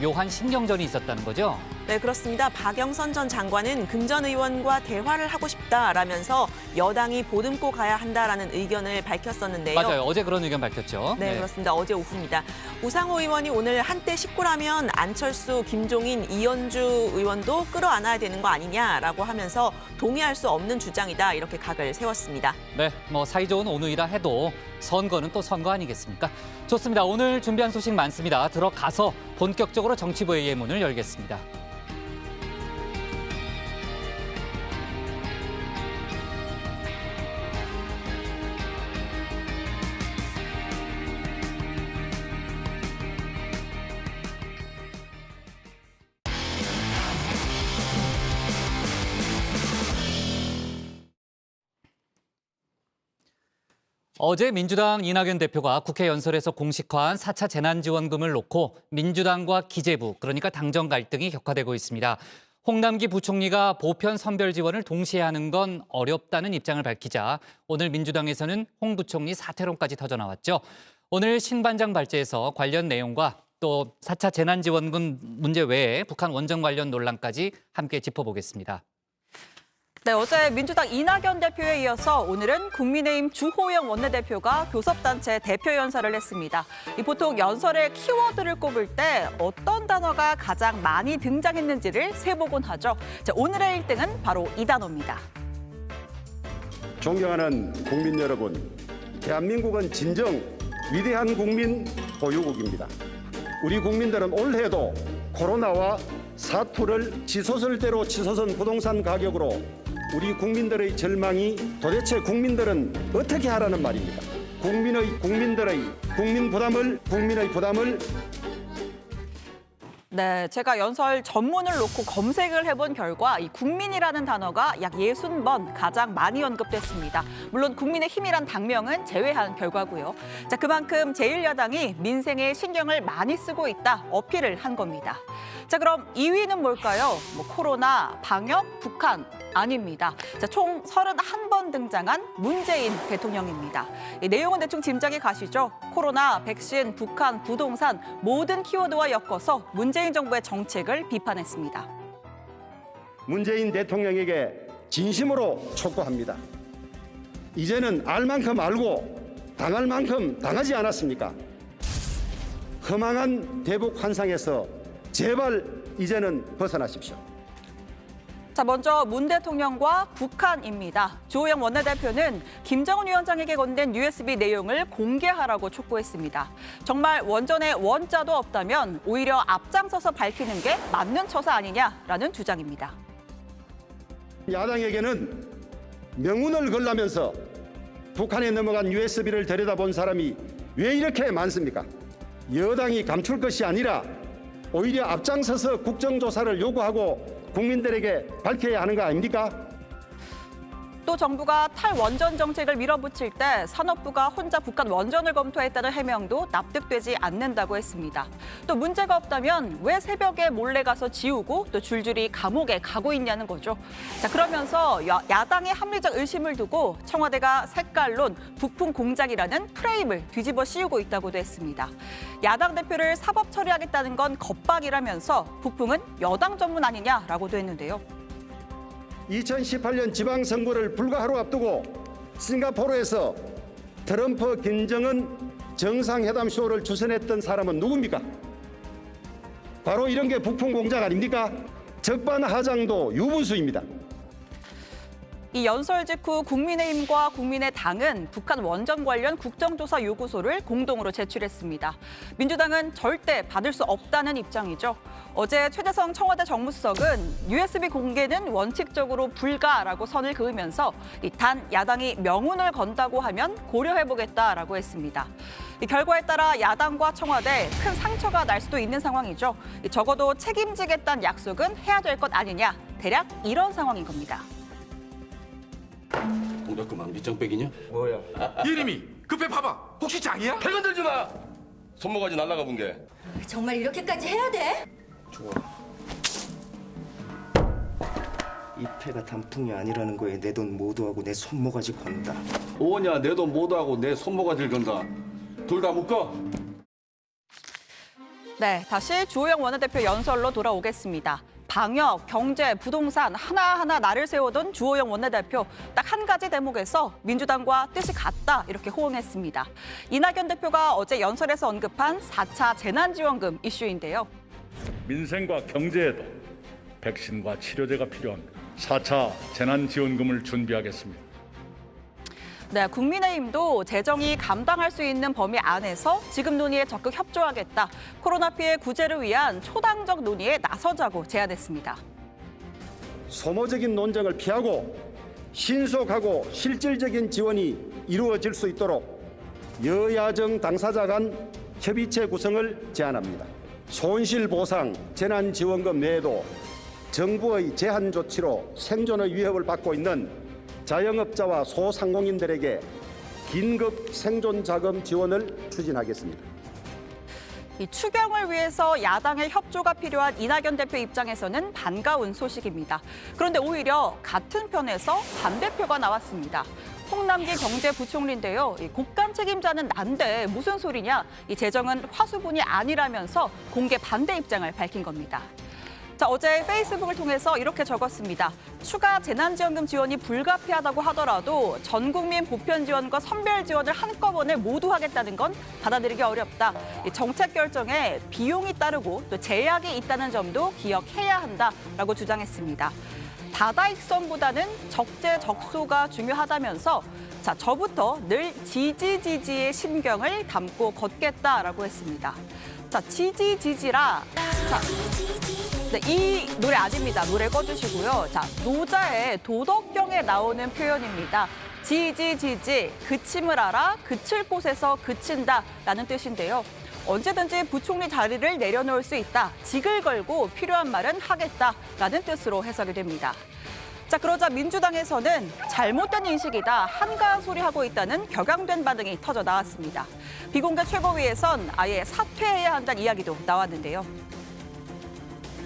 묘한 신경전이 있었다는 거죠? 네, 그렇습니다. 박영선 전 장관은 금전 의원과 대화를 하고 싶다라면서 여당이 보듬고 가야 한다라는 의견을 밝혔었는데요. 맞아요. 어제 그런 의견 밝혔죠. 네, 그렇습니다. 어제 오후입니다. 우상호 의원이 오늘 한때 식구라면 안철수, 김종인, 이현주 의원도 끌어안아야 되는 거 아니냐라고 하면서 동의할 수 없는 주장이다 이렇게 각을 세웠습니다. 네, 뭐 사이좋은 오늘이라 해도 선거는 또 선거 아니겠습니까? 좋습니다. 오늘 준비한 소식 많습니다. 들어가서 본격적으로 정치부의 문을 열겠습니다. 어제 민주당 이낙연 대표가 국회 연설에서 공식화한 4차 재난지원금을 놓고 민주당과 기재부, 그러니까 당정 갈등이 격화되고 있습니다. 홍남기 부총리가 보편 선별 지원을 동시에 하는 건 어렵다는 입장을 밝히자 오늘 민주당에서는 홍 부총리 사퇴론까지 터져나왔죠. 오늘 신반장 발제에서 관련 내용과 또 4차 재난지원금 문제 외에 북한 원정 관련 논란까지 함께 짚어보겠습니다. 네, 어제 민주당 이낙연 대표에 이어서 오늘은 국민의힘 주호영 원내대표가 교섭단체 대표 연설을 했습니다. 보통 연설의 키워드를 꼽을 때 어떤 단어가 가장 많이 등장했는지를 세보곤 하죠. 자, 오늘의 1등은 바로 이 단어입니다. 존경하는 국민 여러분, 대한민국은 진정 위대한 국민 보유국입니다. 우리 국민들은 올해도 코로나와 사투를 치솟을대로 치솟은 부동산 가격으로 우리 국민들의 절망이 도대체 국민들은 어떻게 하라는 말입니까? 국민의 부담을 네, 제가 연설 전문을 놓고 검색을 해본 결과 이 국민이라는 단어가 약 60번 가장 많이 언급됐습니다. 물론 국민의힘이란 당명은 제외한 결과고요. 자, 그만큼 제1야당이 민생에 신경을 많이 쓰고 있다 어필을 한 겁니다. 자, 그럼 2위는 뭘까요? 코로나, 방역, 북한 아닙니다. 자, 총 31번 등장한 문재인 대통령입니다. 이 내용은 대충 짐작이 가시죠? 코로나, 백신, 북한, 부동산 모든 키워드와 엮어서 문재인 정부의 정책을 비판했습니다. 문재인 대통령에게 진심으로 촉구합니다. 이제는 알 만큼 알고 당할 만큼 당하지 않았습니까? 허망한 대북 환상에서 제발 이제는 벗어나십시오. 자, 먼저 문 대통령과 북한입니다. 주호영 원내대표는 김정은 위원장에게 건넨 USB 내용을 공개하라고 촉구했습니다. 정말 원전에 원자도 없다면 오히려 앞장서서 밝히는 게 맞는 처사 아니냐라는 주장입니다. 야당에게는 명운을 걸라면서 북한에 넘어간 USB를 들여다본 사람이 왜 이렇게 많습니까? 여당이 감출 것이 아니라 오히려 앞장서서 국정조사를 요구하고 국민들에게 밝혀야 하는 거 아닙니까? 또 정부가 탈원전 정책을 밀어붙일 때 산업부가 혼자 북한 원전을 검토했다는 해명도 납득되지 않는다고 했습니다. 또 문제가 없다면 왜 새벽에 몰래 가서 지우고 또 줄줄이 감옥에 가고 있냐는 거죠. 자, 그러면서 야당의 합리적 의심을 두고 청와대가 색깔론 북풍 공작이라는 프레임을 뒤집어 씌우고 있다고도 했습니다. 야당 대표를 사법 처리하겠다는 건 겁박이라면서 북풍은 여당 전문 아니냐라고도 했는데요. 2018년 지방선거를 불과 하루 앞두고 싱가포르에서 트럼프 김정은 정상회담 쇼를 주선했던 사람은 누굽니까? 바로 이런 게 북풍 공작 아닙니까? 적반하장도 유분수입니다. 이 연설 직후 국민의힘과 국민의당은 북한 원전 관련 국정조사 요구서를 공동으로 제출했습니다. 민주당은 절대 받을 수 없다는 입장이죠. 어제 최재성 청와대 정무수석은 USB 공개는 원칙적으로 불가라고 선을 그으면서 단 야당이 명운을 건다고 하면 고려해보겠다라고 했습니다. 이 결과에 따라 야당과 청와대 큰 상처가 날 수도 있는 상황이죠. 적어도 책임지겠다는 약속은 해야 될 것 아니냐. 대략 이런 상황인 겁니다. 동작 그만 밑장빼기냐? 뭐야? 예림이 급해 봐봐. 혹시 장이야? 배 건들지 마! 손모가지 날라가 본 게. 정말 이렇게까지 해야 돼? 좋아. 이 패가 단풍이 아니라는 거에 내 돈 모두하고 내 손모가지 건다. 오냐 내 돈 모두하고 내 손모가지를 건다. 둘 다 묶어. 네, 다시 주호영 원내대표 연설로 돌아오겠습니다. 방역, 경제, 부동산 하나하나 날을 세우던 주호영 원내대표 딱 한 가지 대목에서 민주당과 뜻이 같다 이렇게 호응했습니다. 이낙연 대표가 어제 연설에서 언급한 4차 재난지원금 이슈인데요. 민생과 경제에도 백신과 치료제가 필요한 4차 재난지원금을 준비하겠습니다. 네, 국민의힘도 재정이 감당할 수 있는 범위 안에서 지금 논의에 적극 협조하겠다. 코로나 피해 구제를 위한 초당적 논의에 나서자고 제안했습니다. 소모적인 논쟁을 피하고 신속하고 실질적인 지원이 이루어질 수 있도록 여야정 당사자 간 협의체 구성을 제안합니다. 손실보상, 재난지원금 외에도 정부의 제한 조치로 생존의 위협을 받고 있는 자영업자와 소상공인들에게 긴급 생존 자금 지원을 추진하겠습니다. 이 추경을 위해서 야당의 협조가 필요한 이낙연 대표 입장에서는 반가운 소식입니다. 그런데 오히려 같은 편에서 반대표가 나왔습니다. 홍남기 경제부총리인데요. 이 국감 책임자는 난데 무슨 소리냐? 이 재정은 화수분이 아니라면서 공개 반대 입장을 밝힌 겁니다. 자, 어제 페이스북을 통해서 이렇게 적었습니다. 추가 재난지원금 지원이 불가피하다고 하더라도 전 국민 보편 지원과 선별 지원을 한꺼번에 모두 하겠다는 건 받아들이기 어렵다. 이 정책 결정에 비용이 따르고 또 제약이 있다는 점도 기억해야 한다라고 주장했습니다. 다다익선보다는 적재적소가 중요하다면서 자, 저부터 늘 지지지지의 심경을 담고 걷겠다라고 했습니다. 자, 지지지지라. 자, 네, 이 노래 아닙니다. 노래 꺼주시고요. 자, 노자의 도덕경에 나오는 표현입니다. 지지지지, 그침을 알아, 그칠 곳에서 그친다라는 뜻인데요. 언제든지 부총리 자리를 내려놓을 수 있다. 직을 걸고 필요한 말은 하겠다라는 뜻으로 해석이 됩니다. 자, 그러자 민주당에서는 잘못된 인식이다, 한가한 소리 하고 있다는 격양된 반응이 터져 나왔습니다. 비공개 최고위에선 아예 사퇴해야 한다는 이야기도 나왔는데요.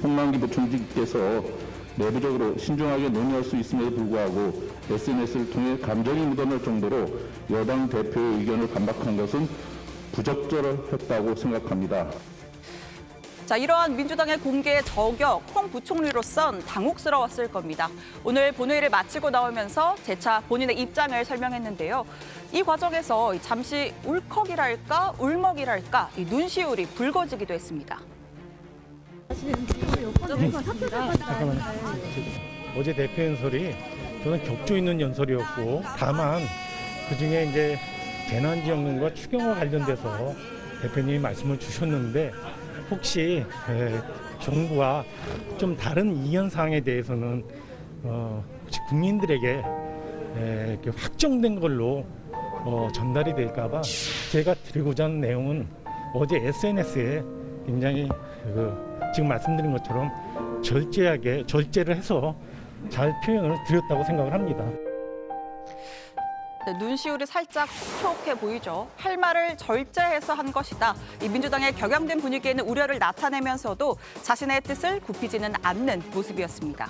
홍남기 부총리께서 내부적으로 신중하게 논의할 수 있음에도 불구하고 SNS를 통해 감정이 묻어날 정도로 여당 대표의 의견을 반박한 것은 부적절했다고 생각합니다. 자, 이러한 민주당의 공개 저격, 홍 부총리로선 당혹스러웠을 겁니다. 오늘 본회의를 마치고 나오면서 재차 본인의 입장을 설명했는데요. 이 과정에서 잠시 울컥이랄까 울먹이랄까 이 눈시울이 붉어지기도 했습니다. 잠깐만요. 어제 대표 연설이 저는 격조 있는 연설이었고, 다만 그중에 이제 재난지원금과 추경과 관련돼서 대표님이 말씀을 주셨는데 혹시 정부와 좀 다른 이견 사항에 대해서는 혹시 국민들에게 이렇게 확정된 걸로 전달이 될까봐 제가 드리고자 하는 내용은 어제 SNS에 굉장히 지금 말씀드린 것처럼 절제를 해서 잘 표현을 드렸다고 생각을 합니다. 네, 눈시울이 살짝 촉촉해 보이죠. 할 말을 절제해서 한 것이다. 이 민주당의 격양된 분위기에는 우려를 나타내면서도 자신의 뜻을 굽히지는 않는 모습이었습니다.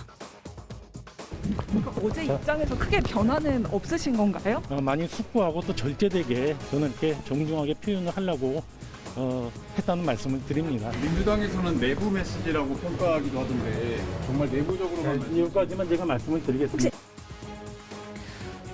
어제 입장에서 크게 변화는 없으신 건가요? 많이 숙고하고 또 절제되게 저는 이렇게 정중하게 표현을 하려고 했다는 말씀을 드립니다. 민주당에서는 내부 메시지라고 평가하기도 하던데 정말 내부적으로만 여기까지만 제가 말씀을 드리겠습니다.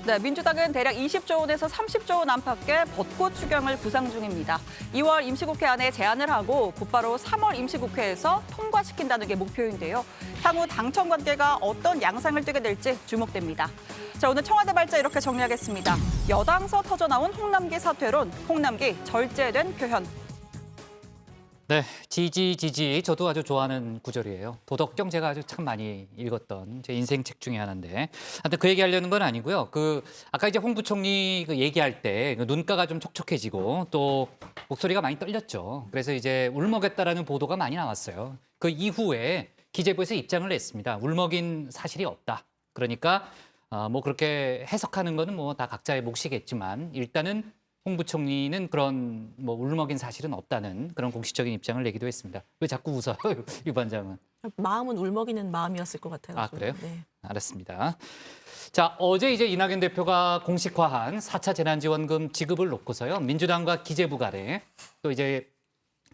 네, 민주당은 대략 20조 원에서 30조 원 안팎의 벚꽃 추경을 구상 중입니다. 2월 임시국회 안에 제안을 하고 곧바로 3월 임시국회에서 통과시킨다는 게 목표인데요. 향후 당청 관계가 어떤 양상을 띠게 될지 주목됩니다. 자, 오늘 청와대 발자 이렇게 정리하겠습니다. 여당서 터져나온 홍남기 사퇴론, 홍남기 절제된 표현. 네, 지지지지 저도 아주 좋아하는 구절이에요. 도덕경 제가 아주 참 많이 읽었던 제 인생책 중에 하나인데, 하여튼 그 얘기하려는 건 아니고요. 아까 이제 홍 부총리 얘기할 때 눈가가 좀 촉촉해지고 또 목소리가 많이 떨렸죠. 그래서 이제 울먹였다라는 보도가 많이 나왔어요. 그 이후에 기재부에서 입장을 냈습니다. 울먹인 사실이 없다. 그러니까 뭐 그렇게 해석하는 거는 뭐 다 각자의 몫이겠지만 일단은 홍 부총리는 그런 뭐 울먹인 사실은 없다는 그런 공식적인 입장을 내기도 했습니다. 왜 자꾸 웃어요, 유 반장은? 마음은 울먹이는 마음이었을 것 같아요. 아, 그래요? 네. 알았습니다. 자, 어제 이제 이낙연 대표가 공식화한 4차 재난지원금 지급을 놓고서요. 민주당과 기재부 간에 또 이제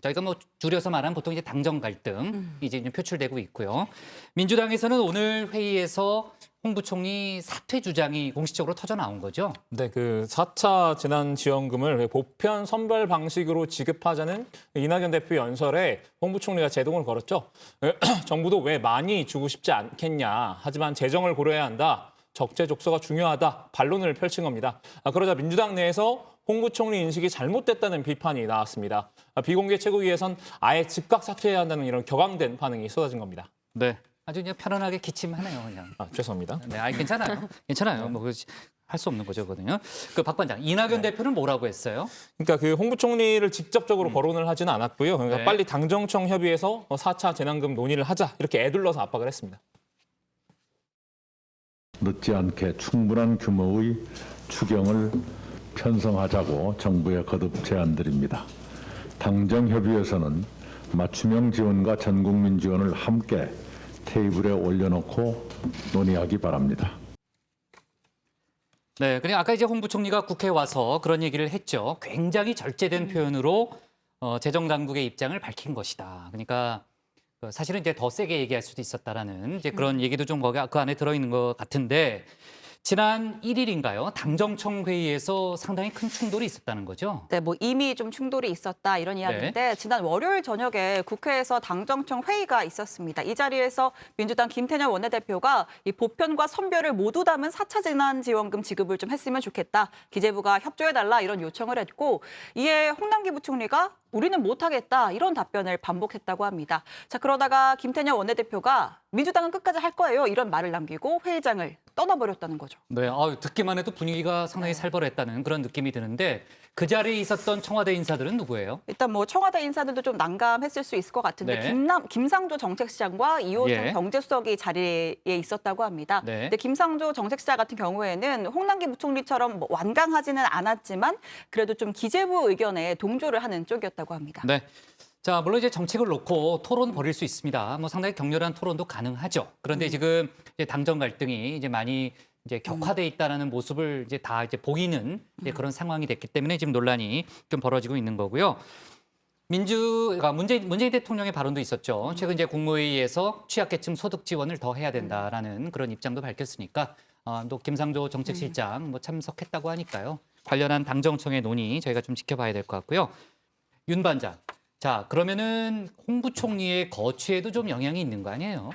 저희가 뭐 줄여서 말하면 보통 이제 당정 갈등 이제 표출되고 있고요. 민주당에서는 오늘 회의에서 홍 부총리 사퇴 주장이 공식적으로 터져 나온 거죠. 네, 그 4차 재난지원금을 보편 선별 방식으로 지급하자는 이낙연 대표 연설에 홍 부총리가 제동을 걸었죠. 정부도 왜 많이 주고 싶지 않겠냐. 하지만 재정을 고려해야 한다. 적재적소가 중요하다. 반론을 펼친 겁니다. 그러자 민주당 내에서 홍 부총리 인식이 잘못됐다는 비판이 나왔습니다. 비공개 최고위에선 아예 즉각 사퇴해야 한다는 이런 격앙된 반응이 쏟아진 겁니다. 네. 아주 그냥 편안하게 기침하네요, 그냥. 죄송합니다. 네, 괜찮아요. 괜찮아요. 뭐 할 수 없는 거거든요. 그 박 반장, 이낙연 대표는 뭐라고 했어요? 그러니까 그 홍 부총리를 직접적으로 거론을 하지는 않았고요. 그러니까 네. 빨리 당정청 협의해서 4차 재난금 논의를 하자 이렇게 애둘러서 압박을 했습니다. 늦지 않게 충분한 규모의 추경을 편성하자고 정부에 거듭 제안드립니다. 당정협의회에서는 맞춤형 지원과 전국민 지원을 함께 테이블에 올려놓고 논의하기 바랍니다. 네, 그냥 아까 이제 홍 부총리가 국회에 와서 그런 얘기를 했죠. 굉장히 절제된 표현으로 재정 당국의 입장을 밝힌 것이다. 그러니까 사실은 이제 더 세게 얘기할 수도 있었다라는 이제 그런 얘기도 좀 거기 그 안에 들어있는 것 같은데 지난 1일인가요? 당정청 회의에서 상당히 큰 충돌이 있었다는 거죠. 네, 뭐 이미 좀 충돌이 있었다 이런 이야기인데 지난 월요일 저녁에 국회에서 당정청 회의가 있었습니다. 이 자리에서 민주당 김태년 원내대표가 이 보편과 선별을 모두 담은 4차 재난지원금 지급을 좀 했으면 좋겠다. 기재부가 협조해달라 이런 요청을 했고 이에 홍남기 부총리가 우리는 못하겠다 이런 답변을 반복했다고 합니다. 자, 그러다가 김태년 원내대표가 민주당은 끝까지 할 거예요 이런 말을 남기고 회의장을 떠나버렸다는 거죠. 네, 듣기만 해도 분위기가 상당히 살벌했다는 그런 느낌이 드는데 그 자리에 있었던 청와대 인사들은 누구예요? 일단 뭐 청와대 인사들도 좀 난감했을 수 있을 것 같은데 네. 김상조 정책시장과 이호정 예. 경제수석이 자리에 있었다고 합니다. 네. 근데 김상조 정책시장 같은 경우에는 홍남기 부총리처럼 뭐 완강하지는 않았지만 그래도 좀 기재부 의견에 동조를 하는 쪽이었다고 합니다. 네. 자, 물론 이제 정책을 놓고 토론 벌일 수 있습니다. 뭐 상당히 격렬한 토론도 가능하죠. 그런데 지금 이제 당정 갈등이 이제 많이 이제 격화돼 있다는 모습을 이제 다 이제 보이는 이제 그런 상황이 됐기 때문에 지금 논란이 좀 벌어지고 있는 거고요. 문재인 대통령의 발언도 있었죠. 최근 이제 국무회의에서 취약계층 소득 지원을 더 해야 된다라는 그런 입장도 밝혔으니까 또 김상조 정책실장 뭐 참석했다고 하니까요. 관련한 당정청의 논의 저희가 좀 지켜봐야 될 것 같고요. 윤 반장. 자, 그러면은 홍 부총리의 거취에도 좀 영향이 있는 거 아니에요?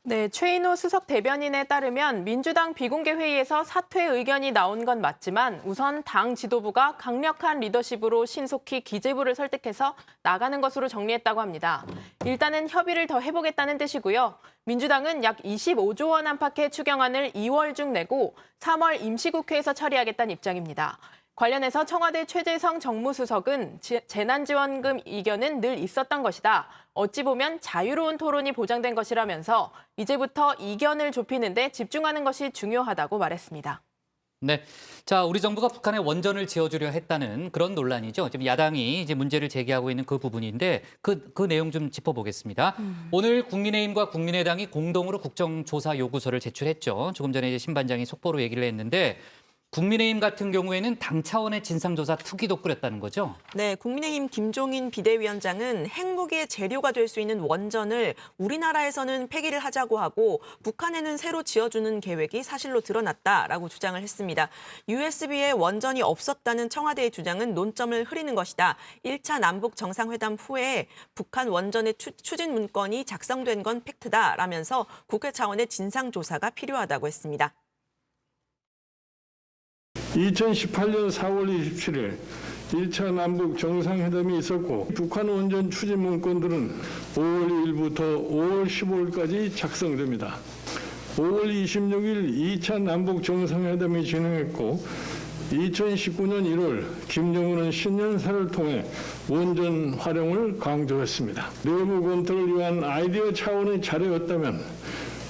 네, 최인호 수석 대변인에 따르면 민주당 비공개 회의에서 사퇴 의견이 나온 건 맞지만 우선 당 지도부가 강력한 리더십으로 신속히 기재부를 설득해서 나가는 것으로 정리했다고 합니다. 일단은 협의를 더 해보겠다는 뜻이고요. 민주당은 약 25조 원 안팎의 추경안을 2월 중 내고 3월 임시국회에서 처리하겠다는 입장입니다. 관련해서 청와대 최재성 정무수석은 재난지원금 이견은 늘 있었던 것이다. 어찌 보면 자유로운 토론이 보장된 것이라면서 이제부터 이견을 좁히는 데 집중하는 것이 중요하다고 말했습니다. 네. 자, 우리 정부가 북한에 원전을 지어주려 했다는 그런 논란이죠. 지금 야당이 이제 문제를 제기하고 있는 그 부분인데 그 내용 좀 짚어보겠습니다. 오늘 국민의힘과 국민의당이 공동으로 국정조사 요구서를 제출했죠. 조금 전에 이제 신 반장이 속보로 얘기를 했는데 국민의힘 같은 경우에는 당 차원의 진상조사 특위도 꾸렸다는 거죠? 네, 국민의힘 김종인 비대위원장은 핵무기의 재료가 될 수 있는 원전을 우리나라에서는 폐기를 하자고 하고 북한에는 새로 지어주는 계획이 사실로 드러났다라고 주장을 했습니다. USB에 원전이 없었다는 청와대의 주장은 논점을 흐리는 것이다. 1차 남북 정상회담 후에 북한 원전의 추진 문건이 작성된 건 팩트다라면서 국회 차원의 진상조사가 필요하다고 했습니다. 2018년 4월 27일 1차 남북 정상회담이 있었고 북한 원전 추진 문건들은 5월 2일부터 5월 15일까지 작성됩니다. 5월 26일 2차 남북 정상회담이 진행했고 2019년 1월 김정은은 신년사를 통해 원전 활용을 강조했습니다. 내부 검토를 위한 아이디어 차원의 자료였다면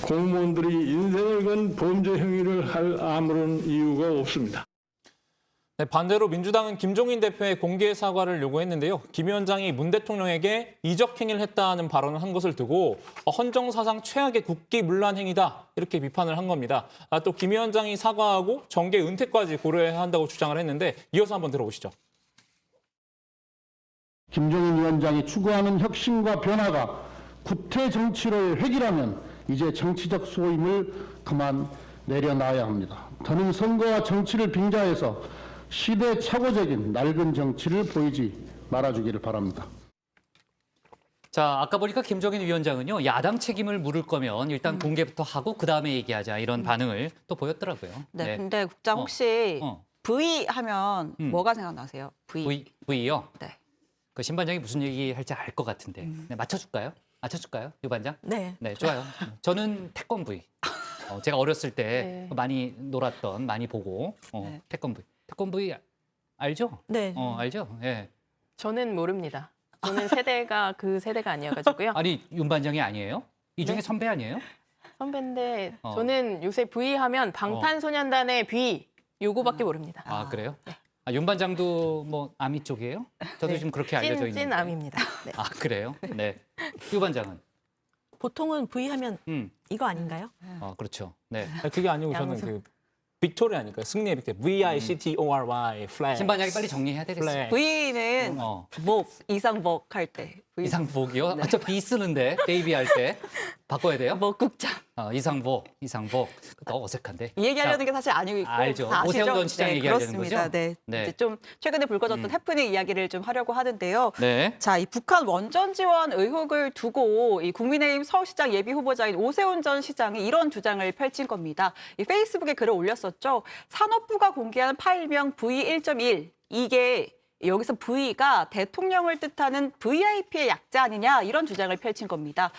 공무원들이 인생을 건 범죄 행위를 할 아무런 이유가 없습니다. 네, 반대로 민주당은 김종인 대표의 공개 사과를 요구했는데요. 김 위원장이 문 대통령에게 이적 행위를 했다는 발언을 한 것을 두고 헌정사상 최악의 국기문란 행위다 이렇게 비판을 한 겁니다. 또 김 위원장이 사과하고 정계 은퇴까지 고려해야 한다고 주장을 했는데 이어서 한번 들어보시죠. 김종인 위원장이 추구하는 혁신과 변화가 구태 정치를 획일하면 이제 정치적 소임을 그만 내려놔야 합니다. 더는 선거와 정치를 빙자해서 시대착오적인 낡은 정치를 보이지 말아주기를 바랍니다. 자, 아까 보니까 김종인 위원장은요, 야당 책임을 물을 거면 일단 공개부터 하고 그다음에 얘기하자 이런 반응을 또 보였더라고요. 네, 근데 국장 혹시 V 하면 음. 뭐가 생각나세요? V요? 네. 그 신반장이 무슨 얘기 할지 알 것 같은데. 네, 맞춰줄까요? 유 반장? 네. 네, 좋아요. 저는 태권 V. 제가 어렸을 때 네. 많이 놀았던, 많이 보고 네. 태권 V. 태권 V 알죠? 네. 알죠? 예. 저는 모릅니다. 저는 세대가 그 세대가 아니어가지고요. 아니, 윤 반장이 아니에요? 이 중에 네. 선배 아니에요? 선배인데 저는 요새 V 하면 방탄소년단의 V 요거밖에 모릅니다. 아, 그래요? 윤 반장도 뭐 아미 쪽이에요? 저도 네. 좀 그렇게 알려져 있는데. 찐 암입니다. 네. 아, 그래요? 네. 유 반장은? 보통은 V 하면 이거 아닌가요? 그렇죠. 네. 그게 아니고 저는 그 빅토리 아닐까요? 승리의 빅토리. VICTORY 플래그. 신반장이 빨리 정리해야 되겠어요. V는 복, 이상복 할 때. 이상복이요? 저 B 쓰는데 데이비 할 때 바꿔야 돼요? 복국장. 이상복. 너무 어색한데. 이 얘기하려는 게 사실 아니고 있고. 알죠. 다 아시죠? 오세훈 전 시장 얘기하려는 그렇습니다. 거죠? 네. 네. 이제 좀 최근에 불거졌던 해프닝 이야기를 좀 하려고 하는데요. 네. 자, 이 북한 원전 지원 의혹을 두고 이 국민의힘 서울시장 예비 후보자인 오세훈 전 시장이 이런 주장을 펼친 겁니다. 이 페이스북에 글을 올렸었죠. 산업부가 공개한 파일명 V1.1 이게 여기서 V가 대통령을 뜻하는 VIP의 약자 아니냐 이런 주장을 펼친 겁니다.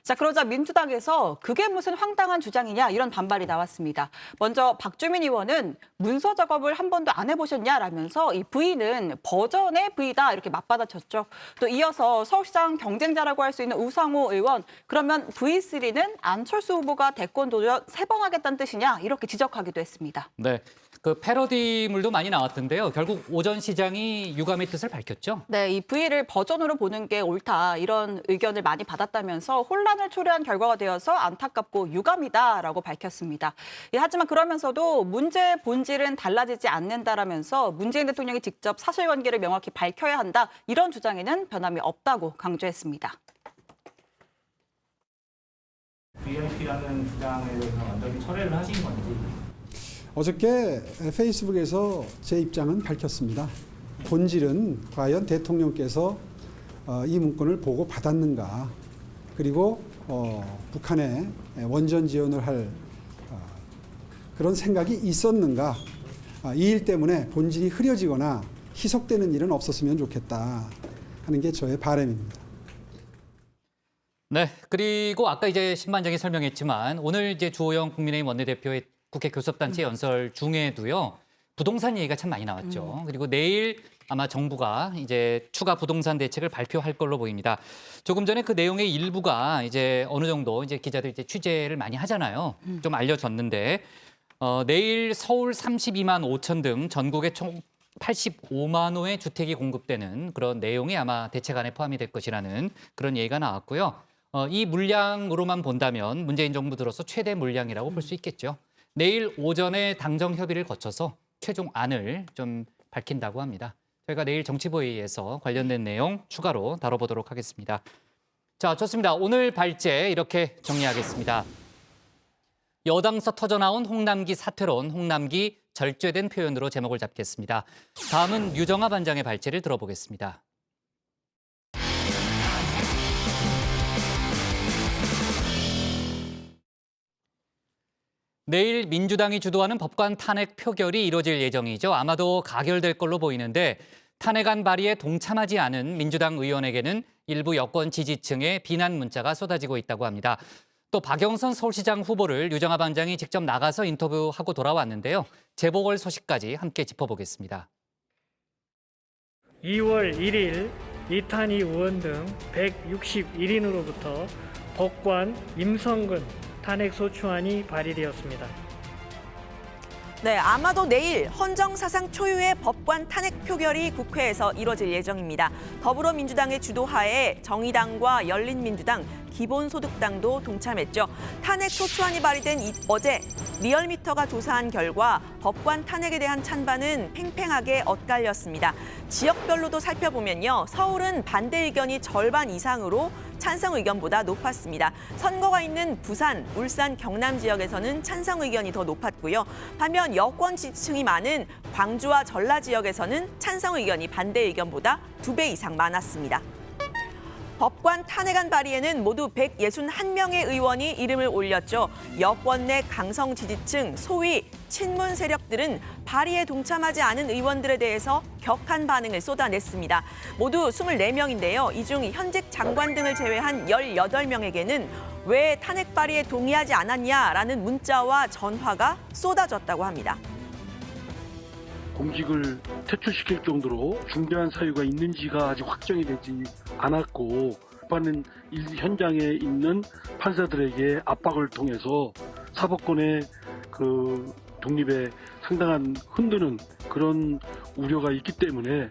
자, 그러자 민주당에서 그게 무슨 황당한 주장이냐 이런 반발이 나왔습니다. 먼저 박주민 의원은 문서 작업을 한 번도 안 해보셨냐라면서 이 V는 버전의 V다 이렇게 맞받아쳤죠. 또 이어서 서울시장 경쟁자라고 할 수 있는 우상호 의원 그러면 V3는 안철수 후보가 대권 도전 3번 하겠다는 뜻이냐 이렇게 지적하기도 했습니다. 네. 그 패러디물도 많이 나왔던데요. 결국 오 전 시장이 유감의 뜻을 밝혔죠. 네, 이 V를 버전으로 보는 게 옳다 이런 의견을 많이 받았다면서 혼란을 초래한 결과가 되어서 안타깝고 유감이다라고 밝혔습니다. 하지만 그러면서도 문제의 본질은 달라지지 않는다라면서 문재인 대통령이 직접 사실관계를 명확히 밝혀야 한다 이런 주장에는 변함이 없다고 강조했습니다. VIP라는 주장에 대해서 완전히 철회를 하신 건지. 어저께 페이스북에서 제 입장은 밝혔습니다. 본질은 과연 대통령께서 이 문건을 보고 받았는가, 그리고 북한에 원전 지원을 할 그런 생각이 있었는가, 이 일 때문에 본질이 흐려지거나 희석되는 일은 없었으면 좋겠다 하는 게 저의 바람입니다. 네. 그리고 아까 이제 신반장이 설명했지만 오늘 이제 주호영 국민의힘 원내대표의 국회 교섭단체 연설 중에도요. 부동산 얘기가 참 많이 나왔죠. 그리고 내일 아마 정부가 이제 추가 부동산 대책을 발표할 걸로 보입니다. 조금 전에 그 내용의 일부가 이제 어느 정도 이제 기자들 이제 취재를 많이 하잖아요. 좀 알려졌는데 내일 서울 32만 5천 등 전국에 총 85만 호의 주택이 공급되는 그런 내용이 아마 대책안에 포함이 될 것이라는 그런 얘기가 나왔고요. 이 물량으로만 본다면 문재인 정부 들어서 최대 물량이라고 볼 수 있겠죠. 내일 오전에 당정 협의를 거쳐서 최종 안을 좀 밝힌다고 합니다. 저희가 내일 정치부회의에서 관련된 내용 추가로 다뤄보도록 하겠습니다. 자, 좋습니다. 오늘 발제 이렇게 정리하겠습니다. 여당서 터져나온 홍남기 사퇴론, 홍남기 절제된 표현으로 제목을 잡겠습니다. 다음은 유정아 반장의 발제를 들어보겠습니다. 내일 민주당이 주도하는 법관 탄핵 표결이 이뤄질 예정이죠. 아마도 가결될 걸로 보이는데 탄핵안 발의에 동참하지 않은 민주당 의원에게는 일부 여권 지지층의 비난 문자가 쏟아지고 있다고 합니다. 또 박영선 서울시장 후보를 유정아 반장이 직접 나가서 인터뷰하고 돌아왔는데요. 재보궐 소식까지 함께 짚어보겠습니다. 2월 1일 이탄희 의원 등 161인으로부터 법관 임성근 탄핵소추안이 발의되었습니다. 네, 아마도 내일 헌정사상 초유의 법관 탄핵 표결이 국회에서 이뤄질 예정입니다. 더불어민주당의 주도하에 정의당과 열린민주당, 기본소득당도 동참했죠. 탄핵 소추안이 발의된 어제 리얼미터가 조사한 결과 법관 탄핵에 대한 찬반은 팽팽하게 엇갈렸습니다. 지역별로도 살펴보면요. 서울은 반대 의견이 절반 이상으로 찬성 의견보다 높았습니다. 선거가 있는 부산, 울산, 경남 지역에서는 찬성 의견이 더 높았고요. 반면 여권 지지층이 많은 광주와 전라 지역에서는 찬성 의견이 반대 의견보다 2배 이상 많았습니다. 법관 탄핵안 발의에는 모두 161명의 의원이 이름을 올렸죠. 여권 내 강성 지지층, 소위 친문 세력들은 발의에 동참하지 않은 의원들에 대해서 격한 반응을 쏟아냈습니다. 모두 24명인데요. 이 중 현직 장관 등을 제외한 18명에게는 왜 탄핵 발의에 동의하지 않았냐라는 문자와 전화가 쏟아졌다고 합니다. 공직을 퇴출시킬 정도로 중대한 사유가 있는지가 아직 확정이 되지 않았고, 법안은 현장에 있는 판사들에게 압박을 통해서 사법권의 그 독립에 상당한 흔드는 그런 우려가 있기 때문에.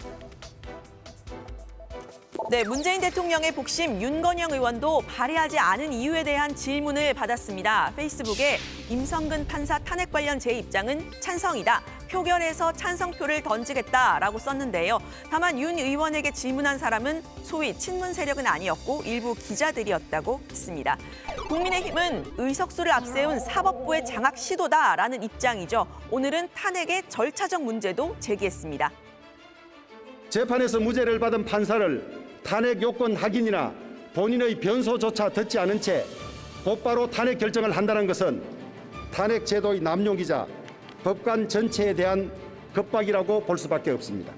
네, 문재인 대통령의 복심 윤건영 의원도 발의하지 않은 이유에 대한 질문을 받았습니다. 페이스북에 임성근 판사 탄핵 관련 제 입장은 찬성이다. 표결에서 찬성표를 던지겠다라고 썼는데요. 다만 윤 의원에게 질문한 사람은 소위 친문 세력은 아니었고 일부 기자들이었다고 했습니다. 국민의힘은 의석수를 앞세운 사법부의 장악 시도다라는 입장이죠. 오늘은 탄핵의 절차적 문제도 제기했습니다. 재판에서 무죄를 받은 판사를 탄핵 요건 확인이나 본인의 변소조차 듣지 않은 채 곧바로 탄핵 결정을 한다는 것은 탄핵 제도의 남용이자 법관 전체에 대한 겁박이라고 볼 수밖에 없습니다.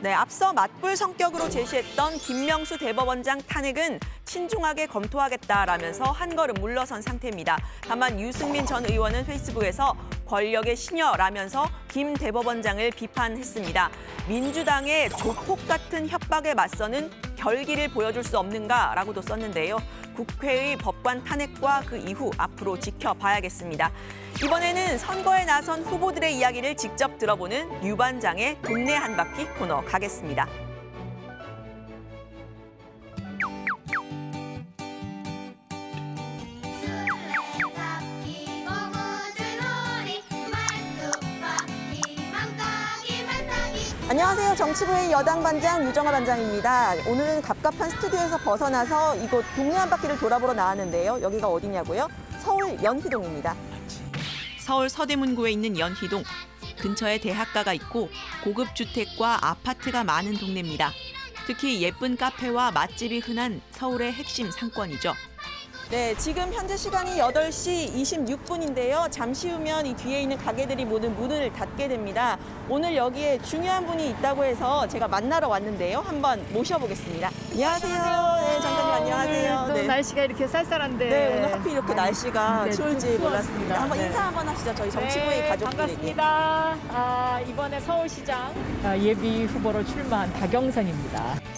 네, 앞서 맞불 성격으로 제시했던 김명수 대법원장 탄핵은 신중하게 검토하겠다라면서 한 걸음 물러선 상태입니다. 다만 유승민 전 의원은 페이스북에서 권력의 시녀라면서 김 대법원장을 비판했습니다. 민주당의 조폭 같은 협박에 맞서는 결기를 보여줄 수 없는가라고도 썼는데요. 국회의 법관 탄핵과 그 이후 앞으로 지켜봐야겠습니다. 이번에는 선거에 나선 후보들의 이야기를 직접 들어보는 유반장의 동네 한 바퀴 코너 가겠습니다. 안녕하세요. 정치부의 여당 반장 유정아 반장입니다. 오늘은 갑갑한 스튜디오에서 벗어나서 이곳 동네 한 바퀴를 돌아보러 나왔는데요. 여기가 어디냐고요? 서울 연희동입니다. 서울 서대문구에 있는 연희동. 근처에 대학가가 있고 고급 주택과 아파트가 많은 동네입니다. 특히 예쁜 카페와 맛집이 흔한 서울의 핵심 상권이죠. 네, 지금 현재 시간이 8시 26분인데요. 잠시 후면 이 뒤에 있는 가게들이 모두 문을 닫게 됩니다. 오늘 여기에 중요한 분이 있다고 해서 제가 만나러 왔는데요. 한번 모셔보겠습니다. 안녕하세요. 네, 장관님 안녕하세요. 네. 날씨가 이렇게 쌀쌀한데. 네, 오늘 하필 이렇게 날씨가 추울지 몰랐습니다. 한번 네. 인사 한번 하시죠. 저희 정치부의 가족들에게. 반갑습니다. 이번에 서울시장 예비 후보로 출마한 박영선입니다.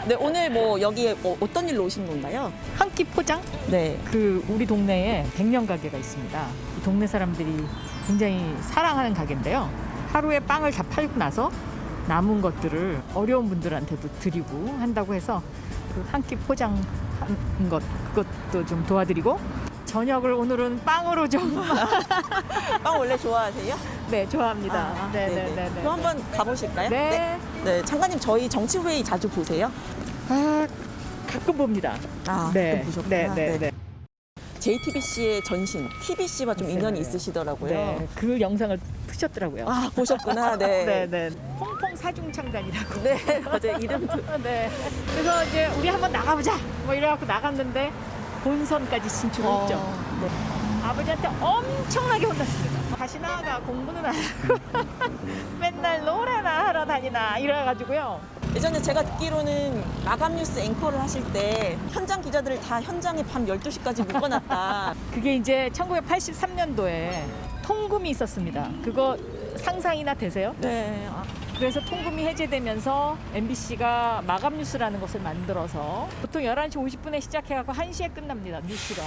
네, 오늘 뭐 여기에 어떤 일로 오신 건가요? 한 끼 포장? 네. 우리 동네에 100년 가게가 있습니다. 이 동네 사람들이 굉장히 사랑하는 가게인데요. 하루에 빵을 다 팔고 나서 남은 것들을 어려운 분들한테도 드리고 한다고 해서 그 한 끼 포장한 그것도 좀 도와드리고 저녁을 오늘은 빵으로 좀. 빵 원래 좋아하세요? 네, 좋아합니다. 네네. 그럼 한번 가보실까요? 네. 네, 장관님 저희 정치회의 자주 보세요? 가끔 봅니다. 가끔 보셨구나. 네. JTBC의 전신, TBC와 좀 인연이 있으시더라고요. 네, 그 영상을 트셨더라고요. 보셨구나. 네. 네. 홍콩 사중창단이라고. 네, 맞아요. 이름도. 네. 그래서 이제 우리 한번 나가보자. 뭐 이래갖고 나갔는데 본선까지 진출했죠. 네. 아버지한테 엄청나게 혼났습니다. 다시 나가 공부는 안 하고 맨날 노래나 하러 다니나 이래가지고요. 예전에 제가 듣기로는 마감 뉴스 앵커를 하실 때 현장 기자들을 다 현장에 밤 12시까지 묶어놨다. 그게 이제 1983년도에 통금이 있었습니다. 그거 상상이나 되세요? 네. 그래서 통금이 해제되면서 MBC가 마감 뉴스라는 것을 만들어서 보통 11시 50분에 시작해갖고 1시에 끝납니다. 뉴스가.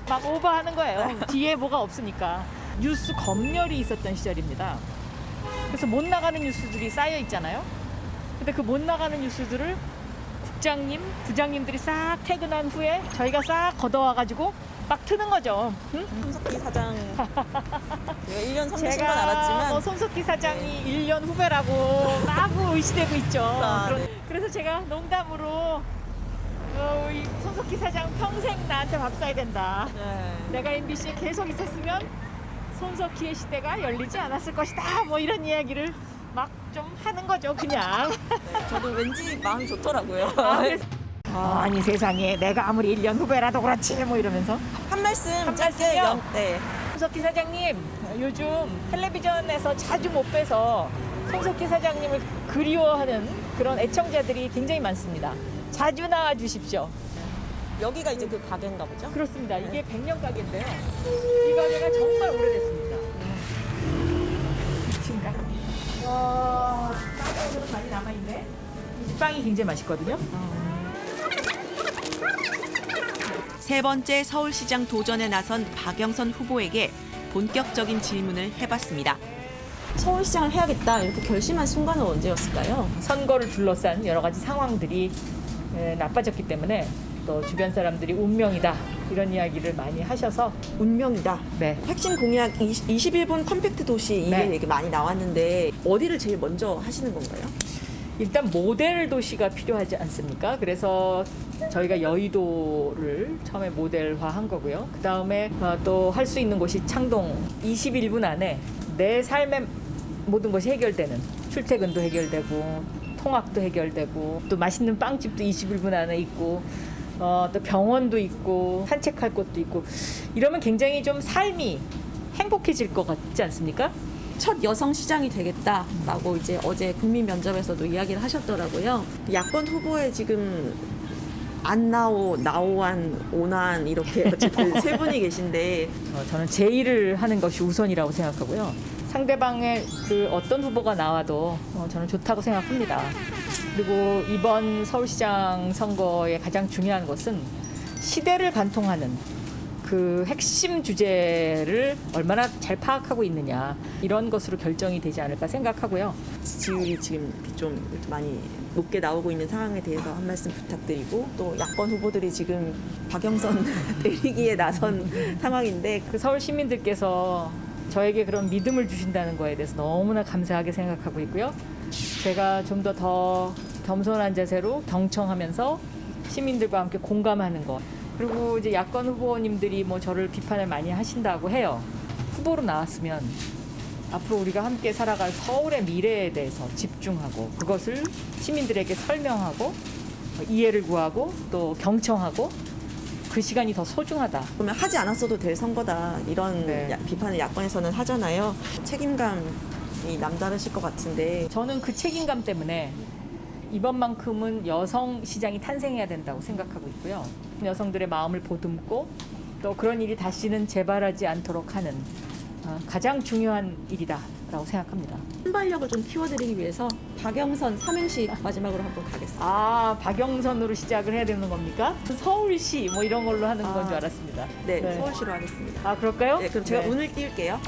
막 오버하는 거예요. 뒤에 뭐가 없으니까. 뉴스 검열이 있었던 시절입니다. 그래서 못 나가는 뉴스들이 쌓여 있잖아요. 근데 그 못 나가는 뉴스들을 국장님, 부장님들이 싹 퇴근한 후에 저희가 싹 걷어와가지고 막 트는 거죠. 응? 손석희 사장 제가 1년 선배신 건 제가 알았지만 손석희 사장이 1년 후배라고 막 의시되고 있죠. 네. 그래서 제가 농담으로 우리 손석희 사장 평생 나한테 밥 사야 된다. 내가 MBC에 계속 있었으면 손석희의 시대가 열리지 않았을 것이다. 뭐 이런 이야기를 막 좀 하는 거죠, 그냥. 저도 왠지 마음이 좋더라고요. 아니 세상에 내가 아무리 1년 후배라도 그렇지 뭐 이러면서 한 말씀 짧게 네. 손석희 사장님 요즘 텔레비전에서 자주 못 뵈서 손석희 사장님을 그리워하는 그런 애청자들이 굉장히 많습니다. 자주 나와 주십시오. 여기가 이제 그 가게인가 보죠? 그렇습니다. 이게 100년 가게인데요. 이 가게가 정말 오래됐습니다. 지금까 빵이 많이 남아있네. 이 빵이 굉장히 맛있거든요. 세 번째 서울시장 도전에 나선 박영선 후보에게 본격적인 질문을 해봤습니다. 서울시장을 해야겠다 이렇게 결심한 순간은 언제였을까요? 선거를 둘러싼 여러 가지 상황들이 나빠졌기 때문에 또 주변 사람들이 운명이다 이런 이야기를 많이 하셔서 운명이다. 네. 핵심 공약 21분 컴팩트 도시 이게 되게 많이 나왔는데 어디를 제일 먼저 하시는 건가요? 일단 모델 도시가 필요하지 않습니까? 그래서 저희가 여의도를 처음에 모델화한 거고요. 그다음에 또 할 수 있는 곳이 창동 21분 안에 내 삶의 모든 것이 해결되는 출퇴근도 해결되고 통학도 해결되고 또 맛있는 빵집도 21분 안에 있고 또 병원도 있고 산책할 곳도 있고 이러면 굉장히 좀 삶이 행복해질 것 같지 않습니까? 첫 여성 시장이 되겠다라고 이제 어제 국민 면접에서도 이야기를 하셨더라고요. 야권 후보에 지금 안나오, 나오안, 오난 이렇게 어쨌든 세 분이 계신데 저는 제 일을 하는 것이 우선이라고 생각하고요. 상대방의 그 어떤 후보가 나와도 저는 좋다고 생각합니다. 그리고 이번 서울시장 선거의 가장 중요한 것은 시대를 관통하는 그 핵심 주제를 얼마나 잘 파악하고 있느냐 이런 것으로 결정이 되지 않을까 생각하고요. 지지율이 지금 좀 많이 높게 나오고 있는 상황에 대해서 한 말씀 부탁드리고 또 야권 후보들이 지금 박영선 대리기에 나선 상황인데 그 서울 시민들께서 저에게 그런 믿음을 주신다는 거에 대해서 너무나 감사하게 생각하고 있고요. 제가 좀 더 겸손한 자세로 경청하면서 시민들과 함께 공감하는 것. 그리고 이제 야권 후보님들이 뭐 저를 비판을 많이 하신다고 해요. 후보로 나왔으면 앞으로 우리가 함께 살아갈 서울의 미래에 대해서 집중하고 그것을 시민들에게 설명하고 이해를 구하고 또 경청하고 그 시간이 더 소중하다. 그러면 하지 않았어도 될 선거다 이런 비판을 야권에서는 하잖아요. 책임감이 남다르실 것 같은데 저는 그 책임감 때문에 이번만큼은 여성 시장이 탄생해야 된다고 생각하고 있고요. 여성들의 마음을 보듬고 또 그런 일이 다시는 재발하지 않도록 하는 가장 중요한 일이다라고 생각합니다. 순발력을 좀 키워드리기 위해서 박영선 삼행시 마지막으로 한번 가겠습니다. 아, 박영선으로 시작을 해야 되는 겁니까? 서울시 뭐 이런 걸로 하는 건 줄 알았습니다. 네, 서울시로 하겠습니다. 아, 그럴까요? 네, 그럼 제가 운을 띄울게요.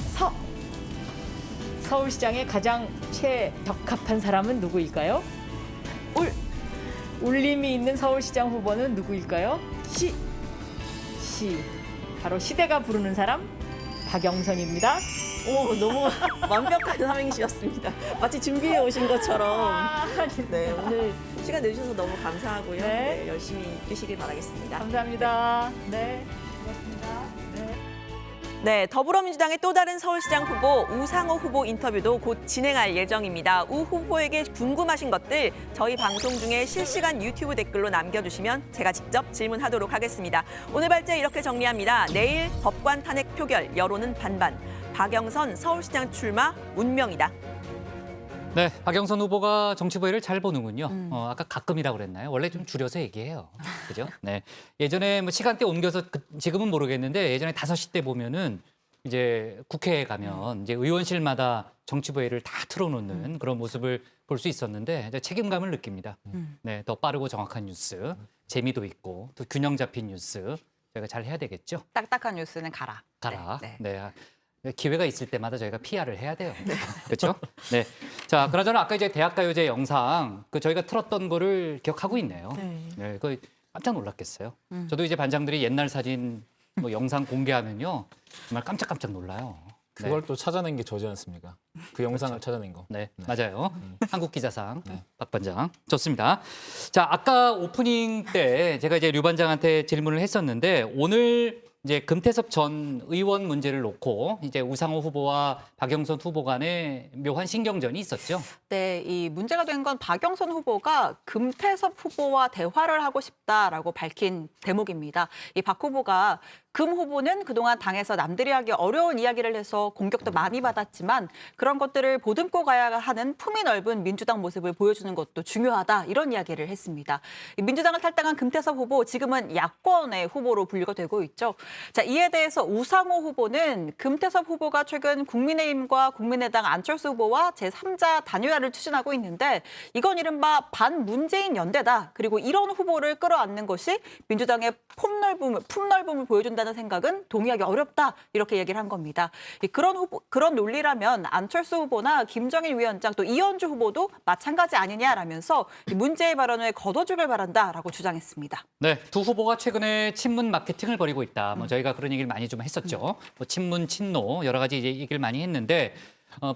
서울시장에 가장 최적합한 사람은 누구일까요? 울림이 있는 서울시장 후보는 누구일까요? 시. 바로 시대가 부르는 사람 박영선입니다. 오, 너무 완벽한 삼행시였습니다. 마치 준비해 오신 것처럼. 네, 오늘 시간 내주셔서 너무 감사하고요. 네, 열심히 뛰시길 바라겠습니다. 감사합니다. 네, 고맙습니다. 네. 네, 더불어민주당의 또 다른 서울시장 후보 우상호 후보 인터뷰도 곧 진행할 예정입니다. 우 후보에게 궁금하신 것들 저희 방송 중에 실시간 유튜브 댓글로 남겨주시면 제가 직접 질문하도록 하겠습니다. 오늘 발제 이렇게 정리합니다. 내일 법관 탄핵 표결, 여론은 반반. 박영선 서울시장 출마 운명이다. 네, 박영선 후보가 정치부회를 잘 보는군요. 아까 가끔이라고 그랬나요? 원래 좀 줄여서 얘기해요. 그죠? 네. 예전에 뭐 시간대 옮겨서 지금은 모르겠는데 예전에 5시 때 보면은 이제 국회에 가면 이제 의원실마다 정치부회를 다 틀어놓는 그런 모습을 볼 수 있었는데 이제 책임감을 느낍니다. 네, 더 빠르고 정확한 뉴스, 재미도 있고 또 균형 잡힌 뉴스 저희가 잘 해야 되겠죠. 딱딱한 뉴스는 가라. 가라. 네. 기회가 있을 때마다 저희가 PR을 해야 돼요. 그렇죠? 네. 자, 그나저나 아까 이제 대학가요제 영상 저희가 틀었던 거를 기억하고 있네요. 네, 그 깜짝 놀랐겠어요. 저도 이제 반장들이 옛날 사진 뭐 영상 공개하면요 정말 깜짝깜짝 놀라요. 그걸 또 찾아낸 게 저지 않습니까? 그 영상을 찾아낸 거. 네, 맞아요. 한국기자상 박 반장. 좋습니다. 자, 아까 오프닝 때 제가 이제 류 반장한테 질문을 했었는데 오늘 이제 금태섭 전 의원 문제를 놓고 이제 우상호 후보와 박영선 후보 간에 묘한 신경전이 있었죠. 네, 이 문제가 된 건 박영선 후보가 금태섭 후보와 대화를 하고 싶다라고 밝힌 대목입니다. 이 박 후보가 금 후보는 그동안 당에서 남들이 하기 어려운 이야기를 해서 공격도 많이 받았지만 그런 것들을 보듬고 가야 하는 품이 넓은 민주당 모습을 보여주는 것도 중요하다 이런 이야기를 했습니다. 민주당을 탈당한 금태섭 후보 지금은 야권의 후보로 분류가 되고 있죠. 자, 이에 대해서 우상호 후보는 금태섭 후보가 최근 국민의힘과 국민의당 안철수 후보와 제3자 단일화를 추진하고 있는데 이건 이른바 반문재인 연대다. 그리고 이런 후보를 끌어안는 것이 민주당의 품넓음을 보여준다는 생각은 동의하기 어렵다. 이렇게 얘기를 한 겁니다. 그런 논리라면 안철수 후보나 김정일 위원장 또 이현주 후보도 마찬가지 아니냐라면서 문제의 발언을 거둬주길 바란다라고 주장했습니다. 네, 두 후보가 최근에 친문 마케팅을 벌이고 있다. 뭐 저희가 그런 얘기를 많이 좀 했었죠. 뭐 친문, 친노 여러 가지 이제 얘기를 많이 했는데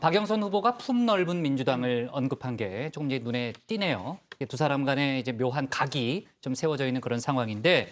박영선 후보가 품 넓은 민주당을 언급한 게 조금 이제 눈에 띄네요. 두 사람 간에 이제 묘한 각이 좀 세워져 있는 그런 상황인데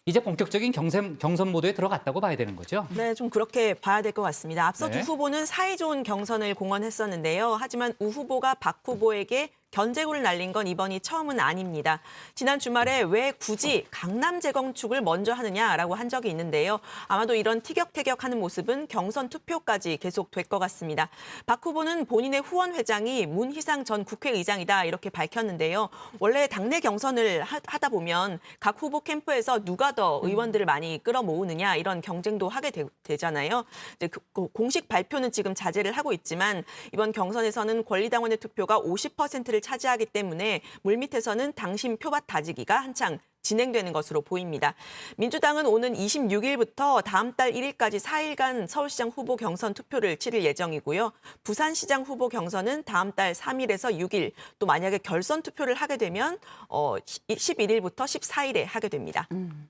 이제 본격적인 경선 모드에 들어갔다고 봐야 되는 거죠? 네, 좀 그렇게 봐야 될 것 같습니다. 앞서 네. 두 후보는 사이좋은 경선을 공언했었는데요. 하지만 우 후보가 박 후보에게 견제구를 날린 건 이번이 처음은 아닙니다. 지난 주말에 왜 굳이 강남 재건축을 먼저 하느냐라고 한 적이 있는데요. 아마도 이런 티격태격하는 모습은 경선 투표까지 계속될 것 같습니다. 박 후보는 본인의 후원 회장이 문희상 전 국회의장이다 이렇게 밝혔는데요. 원래 당내 경선을 하다 보면 각 후보 캠프에서 누가 더 의원들을 많이 끌어모으느냐 이런 경쟁도 하게 되잖아요. 이제 공식 발표는 지금 자제를 하고 있지만 이번 경선에서는 권리당원의 투표가 50%를 차지하기 때문에 물밑에서는 당심 표밭 다지기가 한창 진행되는 것으로 보입니다. 민주당은 오는 26일부터 다음 달 1일까지 4일간 서울시장 후보 경선 투표를 치를 예정이고요. 부산시장 후보 경선은 다음 달 3일에서 6일, 또 만약에 결선 투표를 하게 되면 11일부터 14일에 하게 됩니다.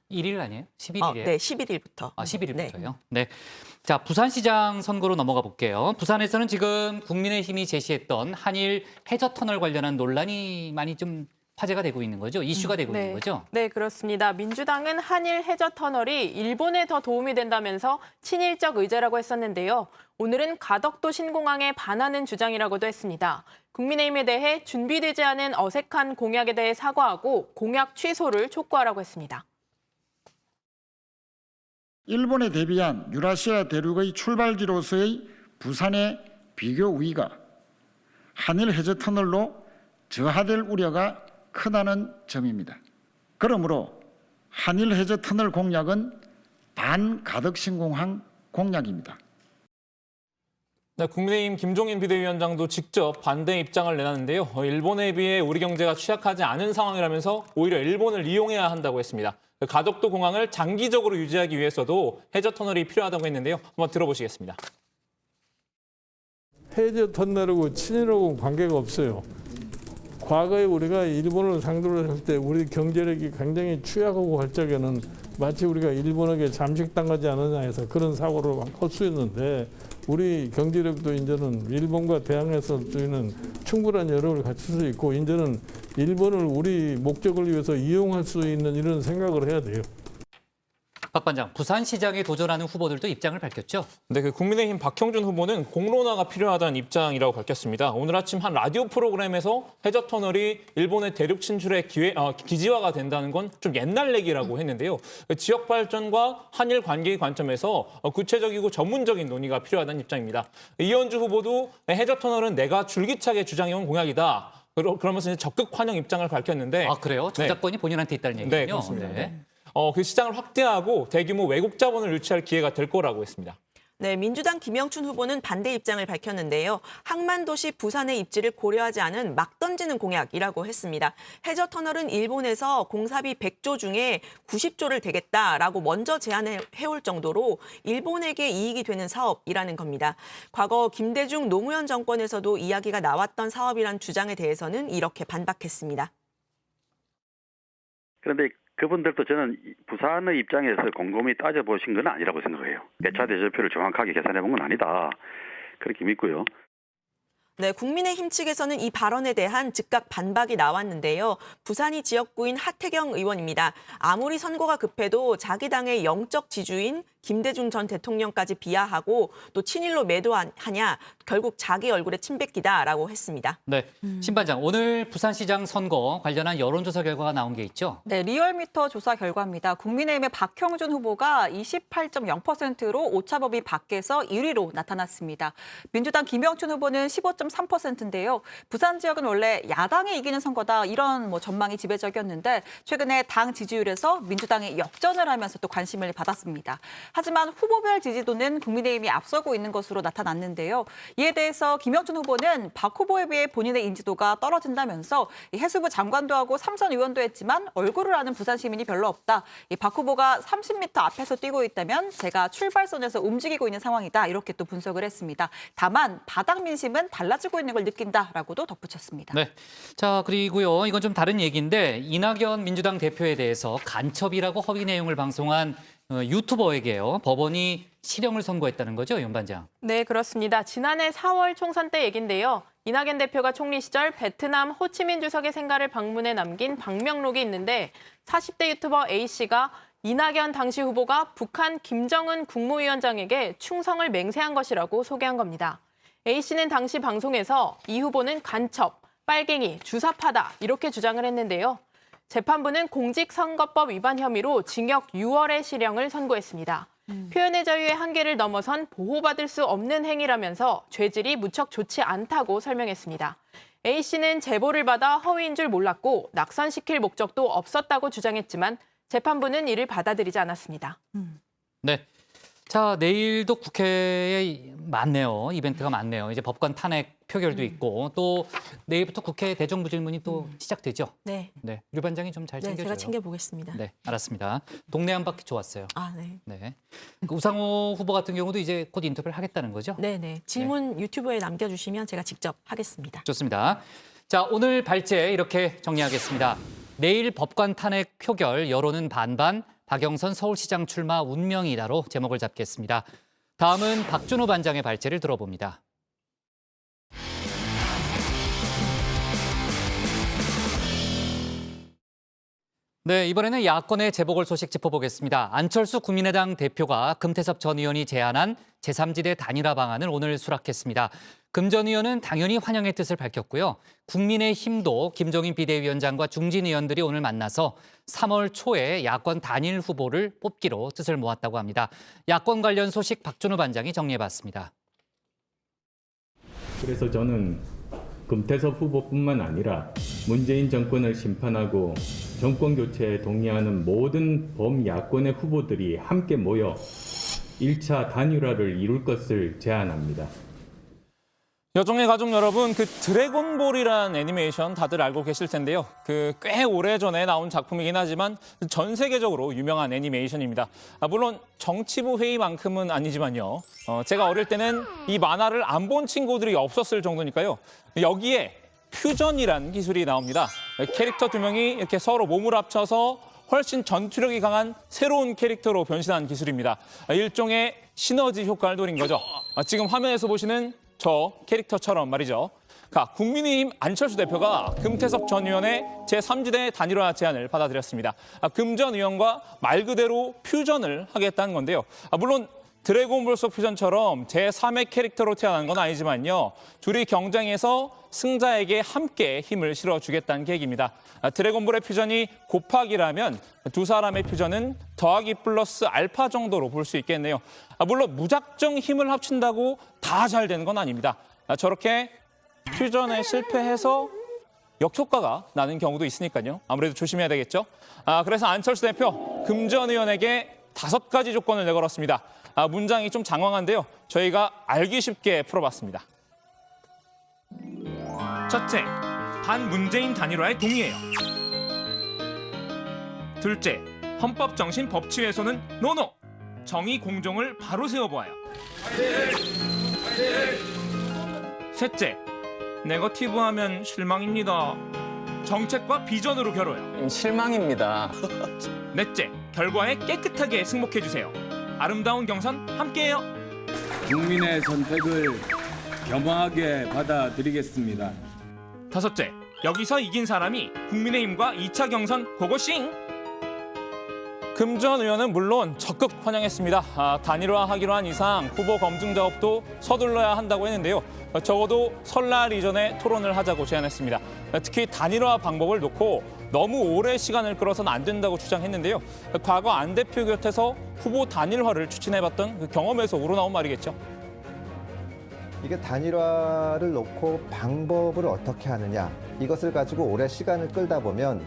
1일 아니에요? 11일이에요? 네, 11일부터. 아, 11일부터요? 네. 자, 부산시장 선거로 넘어가 볼게요. 부산에서는 지금 국민의힘이 제시했던 한일 해저터널 관련한 논란이 많이 좀 화제가 되고 있는 거죠? 이슈가 되고 있는 거죠? 네, 그렇습니다. 민주당은 한일 해저터널이 일본에 더 도움이 된다면서 친일적 의제라고 했었는데요. 오늘은 가덕도 신공항에 반하는 주장이라고도 했습니다. 국민의힘에 대해 준비되지 않은 어색한 공약에 대해 사과하고 공약 취소를 촉구하라고 했습니다. 일본에 대비한 유라시아 대륙의 출발지로서의 부산의 비교 우위가 한일 해저터널로 저하될 우려가 크다는 점입니다. 그러므로 한일 해저터널 공약은 반가덕신공항 공약입니다. 네, 국민의힘 김종인 비대위원장도 직접 반대 입장을 내놨는데요. 일본에 비해 우리 경제가 취약하지 않은 상황이라면서 오히려 일본을 이용해야 한다고 했습니다. 가덕도 공항을 장기적으로 유지하기 위해서도 해저터널이 필요하다고 했는데요. 한번 들어보시겠습니다. 해저터널하고 친일하고 관계가 없어요. 과거에 우리가 일본을 상대로 할 때 우리 경제력이 굉장히 취약하고 할 적에는 마치 우리가 일본에게 잠식당하지 않느냐 해서 그런 사고를 할 수 있는데 우리 경제력도 이제는 일본과 대항해서 저희는 충분한 여력을 갖출 수 있고 이제는 일본을 우리 목적을 위해서 이용할 수 있는 이런 생각을 해야 돼요. 박 반장, 부산시장에 도전하는 후보들도 입장을 밝혔죠? 네, 국민의힘 박형준 후보는 공론화가 필요하다는 입장이라고 밝혔습니다. 오늘 아침 한 라디오 프로그램에서 해저터널이 일본의 대륙 진출의 기지화가 된다는 건 좀 옛날 얘기라고 했는데요. 지역 발전과 한일 관계의 관점에서 구체적이고 전문적인 논의가 필요하다는 입장입니다. 이현주 후보도 해저터널은 내가 줄기차게 주장해온 공약이다. 그러면서 적극 환영 입장을 밝혔는데. 아, 그래요? 저작권이 본인한테 있다는 얘기군요. 네, 그렇습니다. 그 시장을 확대하고 대규모 외국 자본을 유치할 기회가 될 거라고 했습니다. 네, 민주당 김영춘 후보는 반대 입장을 밝혔는데요. 항만도시 부산의 입지를 고려하지 않은 막 던지는 공약이라고 했습니다. 해저터널은 일본에서 공사비 100조 중에 90조를 대겠다라고 먼저 제안해올 정도로 일본에게 이익이 되는 사업이라는 겁니다. 과거 김대중 노무현 정권에서도 이야기가 나왔던 사업이란 주장에 대해서는 이렇게 반박했습니다. 그런데 그분들도 저는 부산의 입장에서 곰곰이 따져보신 건 아니라고 생각해요. 배차 대조표를 정확하게 계산해 본 건 아니다. 그렇게 믿고요. 네, 국민의힘 측에서는 이 발언에 대한 즉각 반박이 나왔는데요. 부산이 지역구인 하태경 의원입니다. 아무리 선거가 급해도 자기 당의 영적 지주인 김대중 전 대통령까지 비하하고 또 친일로 매도하냐, 결국 자기 얼굴에 침 뱉기다라고 했습니다. 네, 신 반장, 오늘 부산시장 선거 관련한 여론조사 결과가 나온 게 있죠? 네, 리얼미터 조사 결과입니다. 국민의힘의 박형준 후보가 28.0%로 오차범위 밖에서 1위로 나타났습니다. 민주당 김영춘 후보는 15.3%인데요. 부산 지역은 원래 야당이 이기는 선거다 이런 전망이 지배적이었는데 최근에 당 지지율에서 민주당이 역전을 하면서 또 관심을 받았습니다. 하지만 후보별 지지도는 국민의힘이 앞서고 있는 것으로 나타났는데요. 이에 대해서 김영춘 후보는 박 후보에 비해 본인의 인지도가 떨어진다면서 해수부 장관도 하고 삼선 의원도 했지만 얼굴을 아는 부산 시민이 별로 없다. 박 후보가 30m 앞에서 뛰고 있다면 제가 출발선에서 움직이고 있는 상황이다. 이렇게 또 분석을 했습니다. 다만 바닥 민심은 달라지고 있는 걸 느낀다라고도 덧붙였습니다. 네. 자, 그리고요. 이건 좀 다른 얘기인데 이낙연 민주당 대표에 대해서 간첩이라고 허위 내용을 방송한 유튜버에게요. 법원이 실형을 선고했다는 거죠, 윤 반장? 네, 그렇습니다. 지난해 4월 총선 때 얘긴데요. 이낙연 대표가 총리 시절 베트남 호치민 주석의 생가를 방문해 남긴 방명록이 있는데 40대 유튜버 A씨가 이낙연 당시 후보가 북한 김정은 국무위원장에게 충성을 맹세한 것이라고 소개한 겁니다. A씨는 당시 방송에서 이 후보는 간첩, 빨갱이, 주사파다 이렇게 주장을 했는데요. 재판부는 공직선거법 위반 혐의로 징역 6월의 실형을 선고했습니다. 표현의 자유의 한계를 넘어선 보호받을 수 없는 행위라면서 죄질이 무척 좋지 않다고 설명했습니다. A씨는 제보를 받아 허위인 줄 몰랐고 낙선시킬 목적도 없었다고 주장했지만 재판부는 이를 받아들이지 않았습니다. 네. 자, 내일도 국회에 많네요. 이벤트가 많네요. 이제 법관 탄핵 표결도 있고 또 내일부터 국회 대정부질문이 또 시작되죠. 네. 네. 류 반장이 좀 잘 챙겨줘요. 제가 챙겨보겠습니다. 네, 알았습니다. 동네 한 바퀴 좋았어요. 아, 네. 네. 그 우상호 후보 같은 경우도 이제 곧 인터뷰를 하겠다는 거죠? 네. 질문 유튜브에 남겨주시면 제가 직접 하겠습니다. 좋습니다. 자, 오늘 발제 이렇게 정리하겠습니다. 내일 법관 탄핵 표결 여론은 반반, 박영선 서울시장 출마 운명이다로 제목을 잡겠습니다. 다음은 박준호 반장의 발제를 들어봅니다. 네, 이번에는 야권의 재보궐 소식 짚어보겠습니다. 안철수 국민의당 대표가 금태섭 전 의원이 제안한 제3지대 단일화 방안을 오늘 수락했습니다. 금 전 의원은 당연히 환영의 뜻을 밝혔고요. 국민의힘도 김종인 비대위원장과 중진 의원들이 오늘 만나서 3월 초에 야권 단일 후보를 뽑기로 뜻을 모았다고 합니다. 야권 관련 소식 박준호 반장이 정리해봤습니다. 그래서 저는 금태섭 후보뿐만 아니라 문재인 정권을 심판하고 정권 교체에 동의하는 모든 범야권의 후보들이 함께 모여 1차 단일화를 이룰 것을 제안합니다. 여종의 가족 여러분, 그 드래곤볼이란 애니메이션 다들 알고 계실 텐데요. 그 꽤 오래전에 나온 작품이긴 하지만 전 세계적으로 유명한 애니메이션입니다. 물론 정치부 회의만큼은 아니지만요. 제가 어릴 때는 이 만화를 안 본 친구들이 없었을 정도니까요. 여기에 퓨전이란 기술이 나옵니다. 캐릭터 두 명이 이렇게 서로 몸을 합쳐서 훨씬 전투력이 강한 새로운 캐릭터로 변신한 기술입니다. 일종의 시너지 효과를 노린 거죠. 지금 화면에서 보시는 저 캐릭터처럼 말이죠. 국민의힘 안철수 대표가 금태섭 전 의원의 제3지대 단일화 제안을 받아들였습니다. 금 전 의원과 말 그대로 퓨전을 하겠다는 건데요. 물론 드래곤볼 속 퓨전처럼 제3의 캐릭터로 태어난 건 아니지만요. 둘이 경쟁해서 승자에게 함께 힘을 실어주겠다는 계획입니다. 드래곤볼의 퓨전이 곱하기라면 두 사람의 퓨전은 더하기 플러스 알파 정도로 볼 수 있겠네요. 물론 무작정 힘을 합친다고 다 잘 되는 건 아닙니다. 저렇게 퓨전에 실패해서 역효과가 나는 경우도 있으니까요. 아무래도 조심해야 되겠죠. 그래서 안철수 대표 금 전 의원에게 5가지 조건을 내걸었습니다. 문장이 좀 장황한데요. 저희가 알기 쉽게 풀어봤습니다. 첫째, 반문재인 단일화에 동의해요. 둘째, 헌법 정신 법치 훼손은 노노. 정의 공정을 바로 세워보아요. 셋째, 네거티브하면 실망입니다. 정책과 비전으로 겨뤄요. 실망입니다. 넷째, 결과에 깨끗하게 승복해주세요. 아름다운 경선 함께해요. 국민의 선택을 겸허하게 받아들이겠습니다. 다섯째, 여기서 이긴 사람이 국민의힘과 2차 경선 고고싱! 금주환 의원은 물론 적극 환영했습니다. 단일화하기로 한 이상 후보 검증 작업도 서둘러야 한다고 했는데요. 적어도 설날 이전에 토론을 하자고 제안했습니다. 특히 단일화 방법을 놓고 너무 오래 시간을 끌어서는 안 된다고 주장했는데요. 과거 안 대표 곁에서 후보 단일화를 추진해봤던 그 경험에서 우러나온 말이겠죠. 이게 단일화를 놓고 방법을 어떻게 하느냐, 이것을 가지고 오래 시간을 끌다 보면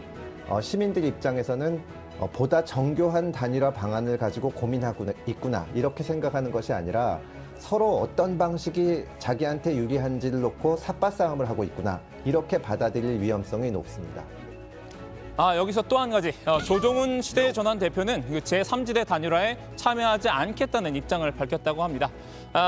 시민들 입장에서는 보다 정교한 단일화 방안을 가지고 고민하고 있구나, 이렇게 생각하는 것이 아니라 서로 어떤 방식이 자기한테 유리한지를 놓고 삿바싸움을 하고 있구나, 이렇게 받아들일 위험성이 높습니다. 여기서 또 한 가지, 조정훈 시대전환 대표는 제3지대 단일화에 참여하지 않겠다는 입장을 밝혔다고 합니다.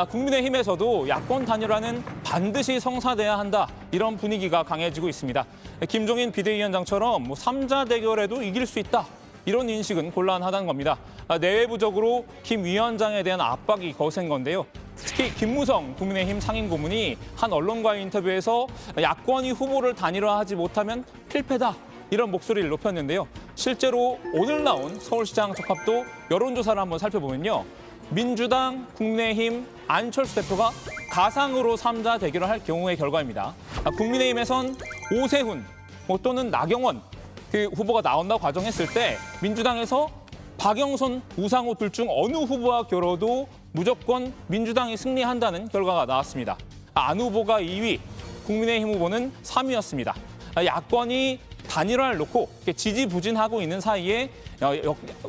국민의힘에서도 야권 단일화는 반드시 성사돼야 한다, 이런 분위기가 강해지고 있습니다. 김종인 비대위원장처럼 3자 대결에도 이길 수 있다, 이런 인식은 곤란하다는 겁니다. 내외부적으로 김 위원장에 대한 압박이 거센 건데요. 특히 김무성 국민의힘 상임고문이 한 언론과의 인터뷰에서 야권이 후보를 단일화하지 못하면 필패다, 이런 목소리를 높였는데요. 실제로 오늘 나온 서울시장 적합도 여론조사를 한번 살펴보면요. 민주당, 국민의힘, 안철수 대표가 가상으로 3자 대결을 할 경우의 결과입니다. 국민의힘에선 오세훈 또는 나경원 후보가 나온다고 가정했을 때 민주당에서 박영선, 우상호 둘 중 어느 후보와 겨뤄도 무조건 민주당이 승리한다는 결과가 나왔습니다. 안 후보가 2위, 국민의힘 후보는 3위였습니다. 야권이 단일화를 놓고 지지부진하고 있는 사이에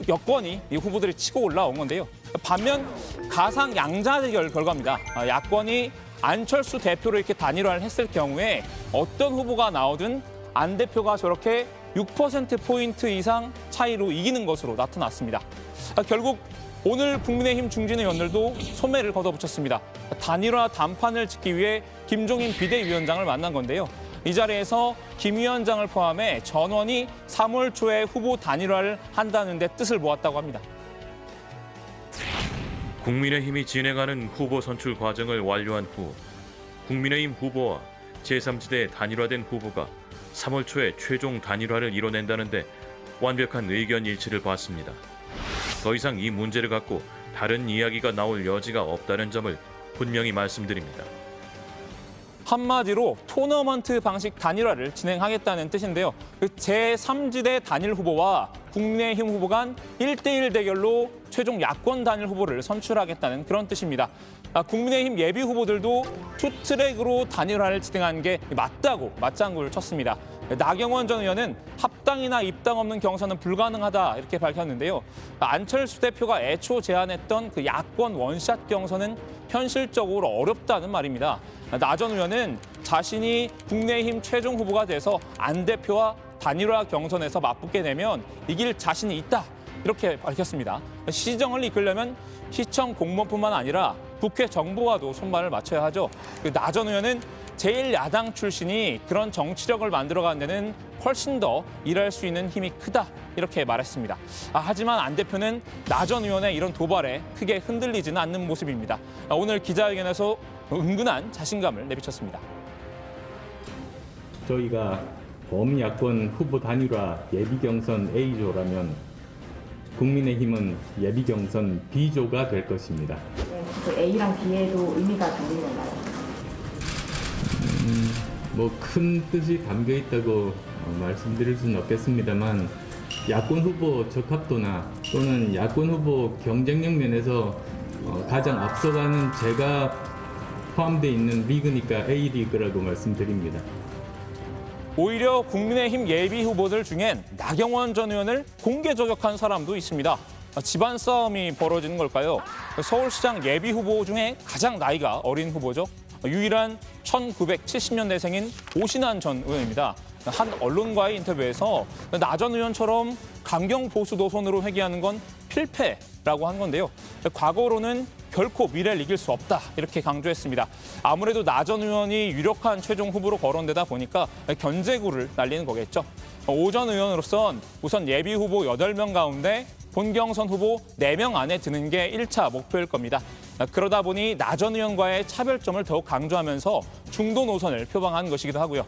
여권이 이 후보들이 치고 올라온 건데요. 반면 가상 양자 대결 결과입니다. 야권이 안철수 대표로 이렇게 단일화를 했을 경우에 어떤 후보가 나오든 안 대표가 저렇게 6%포인트 이상 차이로 이기는 것으로 나타났습니다. 결국 오늘 국민의힘 중진 의원들도 소매를 걷어붙였습니다. 단일화 단판을 짓기 위해 김종인 비대위원장을 만난 건데요. 이 자리에서 김 위원장을 포함해 전원이 3월 초에 후보 단일화를 한다는 데 뜻을 모았다고 합니다. 국민의힘이 진행하는 후보 선출 과정을 완료한 후 국민의힘 후보와 제3지대 단일화된 후보가 3월 초에 최종 단일화를 이뤄낸다는데 완벽한 의견 일치를 봤습니다. 더 이상 이 문제를 갖고 다른 이야기가 나올 여지가 없다는 점을 분명히 말씀드립니다. 한마디로 토너먼트 방식 단일화를 진행하겠다는 뜻인데요. 제3지대 단일 후보와 국민의힘 후보 간 1대1 대결로 최종 야권 단일 후보를 선출하겠다는 그런 뜻입니다. 국민의힘 예비 후보들도 투트랙으로 단일화를 진행한 게 맞다고 맞장구를 쳤습니다. 나경원 전 의원은 합당이나 입당 없는 경선은 불가능하다, 이렇게 밝혔는데요. 안철수 대표가 애초 제안했던 그 야권 원샷 경선은 현실적으로 어렵다는 말입니다. 나 전 의원은 자신이 국민의힘 최종 후보가 돼서 안 대표와 단일화 경선에서 맞붙게 되면 이길 자신이 있다, 이렇게 밝혔습니다. 시정을 이끌려면 시청 공무원뿐만 아니라 국회 정부와도 손발을 맞춰야 하죠. 나 전 의원은 제1야당 출신이 그런 정치력을 만들어가는 데는 훨씬 더 일할 수 있는 힘이 크다, 이렇게 말했습니다. 하지만 안 대표는 나 전 의원의 이런 도발에 크게 흔들리지는 않는 모습입니다. 오늘 기자회견에서 은근한 자신감을 내비쳤습니다. 저희가 범야권 후보 단일화 예비경선 A조라면 국민의힘은 예비경선 B조가 될 것입니다. 그 A랑 B에도 의미가 담긴 건가요? 큰 뜻이 담겨 있다고 말씀드릴 수는 없겠습니다만 야권 후보 적합도나 또는 야권 후보 경쟁력 면에서 가장 앞서가는 제가 포함되어 있는 리그니까 A리그라고 말씀드립니다. 오히려 국민의힘 예비 후보들 중엔 나경원 전 의원을 공개 저격한 사람도 있습니다. 집안 싸움이 벌어지는 걸까요? 서울시장 예비 후보 중에 가장 나이가 어린 후보죠. 유일한 1970년대생인 오신환 전 의원입니다. 한 언론과의 인터뷰에서 나 전 의원처럼 강경 보수 노선으로 회귀하는 건 필패라고 한 건데요. 과거로는 결코 미래를 이길 수 없다 이렇게 강조했습니다. 아무래도 나 전 의원이 유력한 최종 후보로 거론되다 보니까 견제구를 날리는 거겠죠. 오 전 의원으로선 우선 예비 후보 8명 가운데 본경선 후보 4명 안에 드는 게 1차 목표일 겁니다. 그러다 보니 나 전 의원과의 차별점을 더욱 강조하면서 중도 노선을 표방한 것이기도 하고요.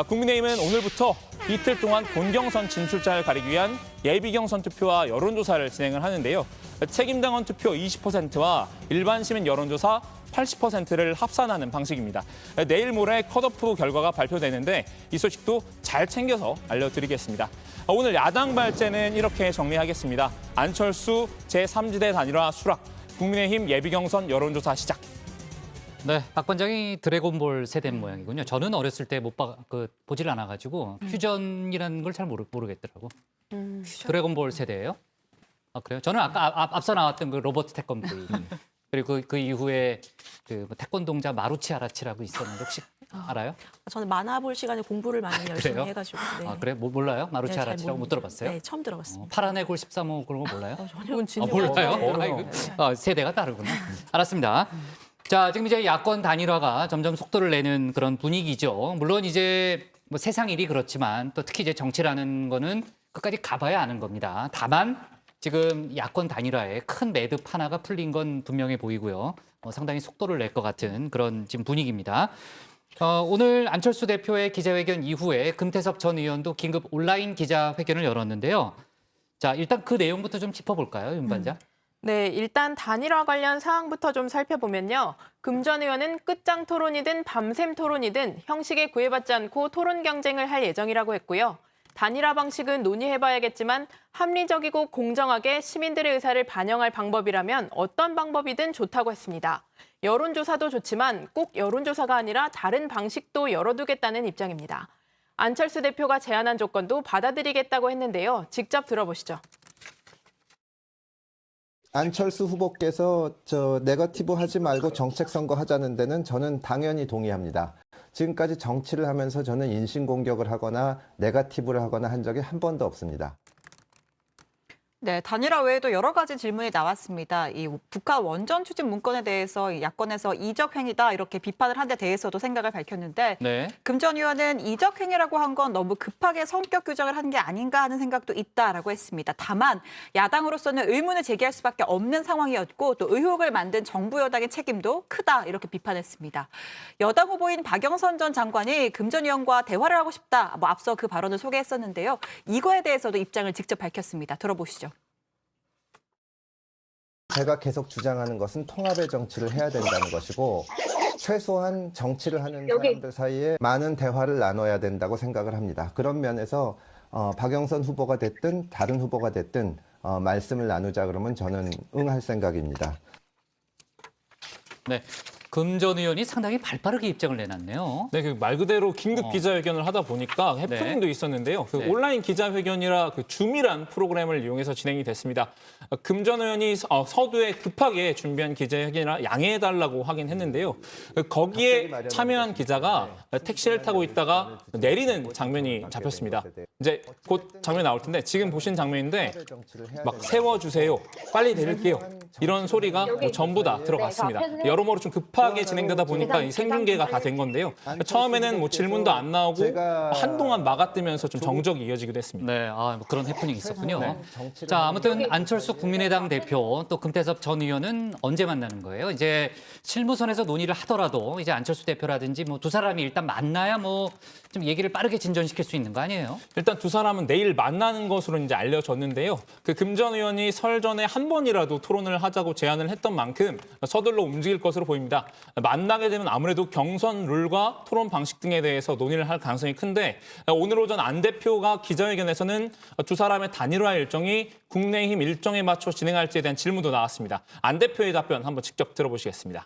국민의힘은 오늘부터 이틀 동안 본경선 진출자를 가리기 위한 예비경선 투표와 여론조사를 진행을 하는데요. 책임당원 투표 20%와 일반 시민 여론조사 80%를 합산하는 방식입니다. 내일 모레 컷오프 결과가 발표되는데 이 소식도 잘 챙겨서 알려드리겠습니다. 오늘 야당 발제는 이렇게 정리하겠습니다. 안철수 제3지대 단일화 수락, 국민의힘 예비경선 여론조사 시작. 네, 박 관장이 드래곤볼 세대인 모양이군요. 저는 어렸을 때 보질 않아가지고 퓨전이라는 걸 잘 모르겠더라고. 드래곤볼 세대예요? 아 그래요? 저는 아까 앞서 나왔던 그 로버트 태권브이 그리고 그 이후에 그 태권동자 마루치 아라치라고 있었는데 혹시 알아요? 저는 만화 볼 시간에 공부를 많이 열심히 그래요? 해가지고. 네. 아 그래? 몰라요? 마루치 네, 잘 아라치라고 못 들어봤어요? 네, 처음 들어봤습니다. 파란 해골 13호 그런 거 몰라요? 이건 진짜 몰라요? 세대가 다르구나. 알았습니다. 자, 지금 이제 야권 단일화가 점점 속도를 내는 그런 분위기죠. 물론 이제 뭐 세상 일이 그렇지만 또 특히 이제 정치라는 거는 끝까지 가봐야 아는 겁니다. 다만 지금 야권 단일화에 큰 매듭 하나가 풀린 건 분명해 보이고요. 상당히 속도를 낼 것 같은 그런 지금 분위기입니다. 오늘 안철수 대표의 기자회견 이후에 금태섭 전 의원도 긴급 온라인 기자회견을 열었는데요. 자, 일단 그 내용부터 좀 짚어볼까요, 윤 반장? 네, 일단 단일화 관련 사항부터 좀 살펴보면요. 금 전 의원은 끝장 토론이든 밤샘 토론이든 형식에 구애받지 않고 토론 경쟁을 할 예정이라고 했고요. 단일화 방식은 논의해봐야겠지만 합리적이고 공정하게 시민들의 의사를 반영할 방법이라면 어떤 방법이든 좋다고 했습니다. 여론조사도 좋지만 꼭 여론조사가 아니라 다른 방식도 열어두겠다는 입장입니다. 안철수 대표가 제안한 조건도 받아들이겠다고 했는데요. 직접 들어보시죠. 안철수 후보께서 네거티브 하지 말고 정책 선거 하자는 데는 저는 당연히 동의합니다. 지금까지 정치를 하면서 저는 인신공격을 하거나 네거티브를 하거나 한 적이 한 번도 없습니다. 네, 단일화 외에도 여러 가지 질문이 나왔습니다. 이 북한 원전 추진 문건에 대해서 야권에서 이적 행위다 이렇게 비판을 한 데 대해서도 생각을 밝혔는데 네. 금 전 의원은 이적 행위라고 한 건 너무 급하게 성격 규정을 한 게 아닌가 하는 생각도 있다라고 했습니다. 다만 야당으로서는 의문을 제기할 수밖에 없는 상황이었고 또 의혹을 만든 정부 여당의 책임도 크다 이렇게 비판했습니다. 여당 후보인 박영선 전 장관이 금 전 의원과 대화를 하고 싶다. 앞서 그 발언을 소개했었는데요. 이거에 대해서도 입장을 직접 밝혔습니다. 들어보시죠. 제가 계속 주장하는 것은 통합의 정치를 해야 된다는 것이고 최소한 정치를 하는 사람들 사이에 많은 대화를 나눠야 된다고 생각을 합니다. 그런 면에서 박영선 후보가 됐든 다른 후보가 됐든 말씀을 나누자 그러면 저는 응할 생각입니다. 네. 금 전 의원이 상당히 발빠르게 입장을 내놨네요. 네, 그 말 그대로 긴급 기자회견을 하다 보니까 해프닝도 있었는데요. 그 온라인 기자회견이라 그 줌이란 프로그램을 이용해서 진행이 됐습니다. 금 전 의원이 서두에 급하게 준비한 기자회견이라 양해해달라고 하긴 했는데요. 거기에 참여한 기자가 택시를 타고 있다가 내리는 장면이 잡혔습니다. 이제 곧 장면 나올 텐데 지금 보신 장면인데 막 세워주세요, 빨리 내릴게요 이런 소리가 전부 다 들어갔습니다. 여러모로 좀 급하게 진행되다 보니까 이 생중계가 다 된 건데요. 처음에는 뭐 질문도 안 나오고 한동안 막아뜨면서 좀 정적이 이어지기도 했습니다. 네, 뭐 그런 해프닝이 있었군요. 네. 자, 아무튼 안철수 국민의당 대표 또 금태섭 전 의원은 언제 만나는 거예요? 이제 실무선에서 논의를 하더라도 이제 안철수 대표라든지 뭐 두 사람이 일단 만나야 뭐 좀 얘기를 빠르게 진전시킬 수 있는 거 아니에요? 일단 두 사람은 내일 만나는 것으로 이제 알려졌는데요. 그 금 전 의원이 설 전에 한 번이라도 토론을 하자고 제안을 했던 만큼 서둘러 움직일 것으로 보입니다. 만나게 되면 아무래도 경선 룰과 토론 방식 등에 대해서 논의를 할 가능성이 큰데 오늘 오전 안 대표가 기자회견에서는 두 사람의 단일화 일정이 국민의힘 일정에 맞춰 진행할지에 대한 질문도 나왔습니다. 안 대표의 답변 한번 직접 들어보시겠습니다.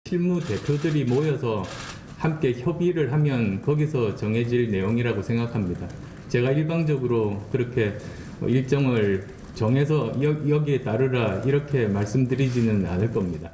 실무 대표들이 모여서 함께 협의를 하면 거기서 정해질 내용이라고 생각합니다. 제가 일방적으로 그렇게 일정을 정해서 여기에 따르라 이렇게 말씀드리지는 않을 겁니다.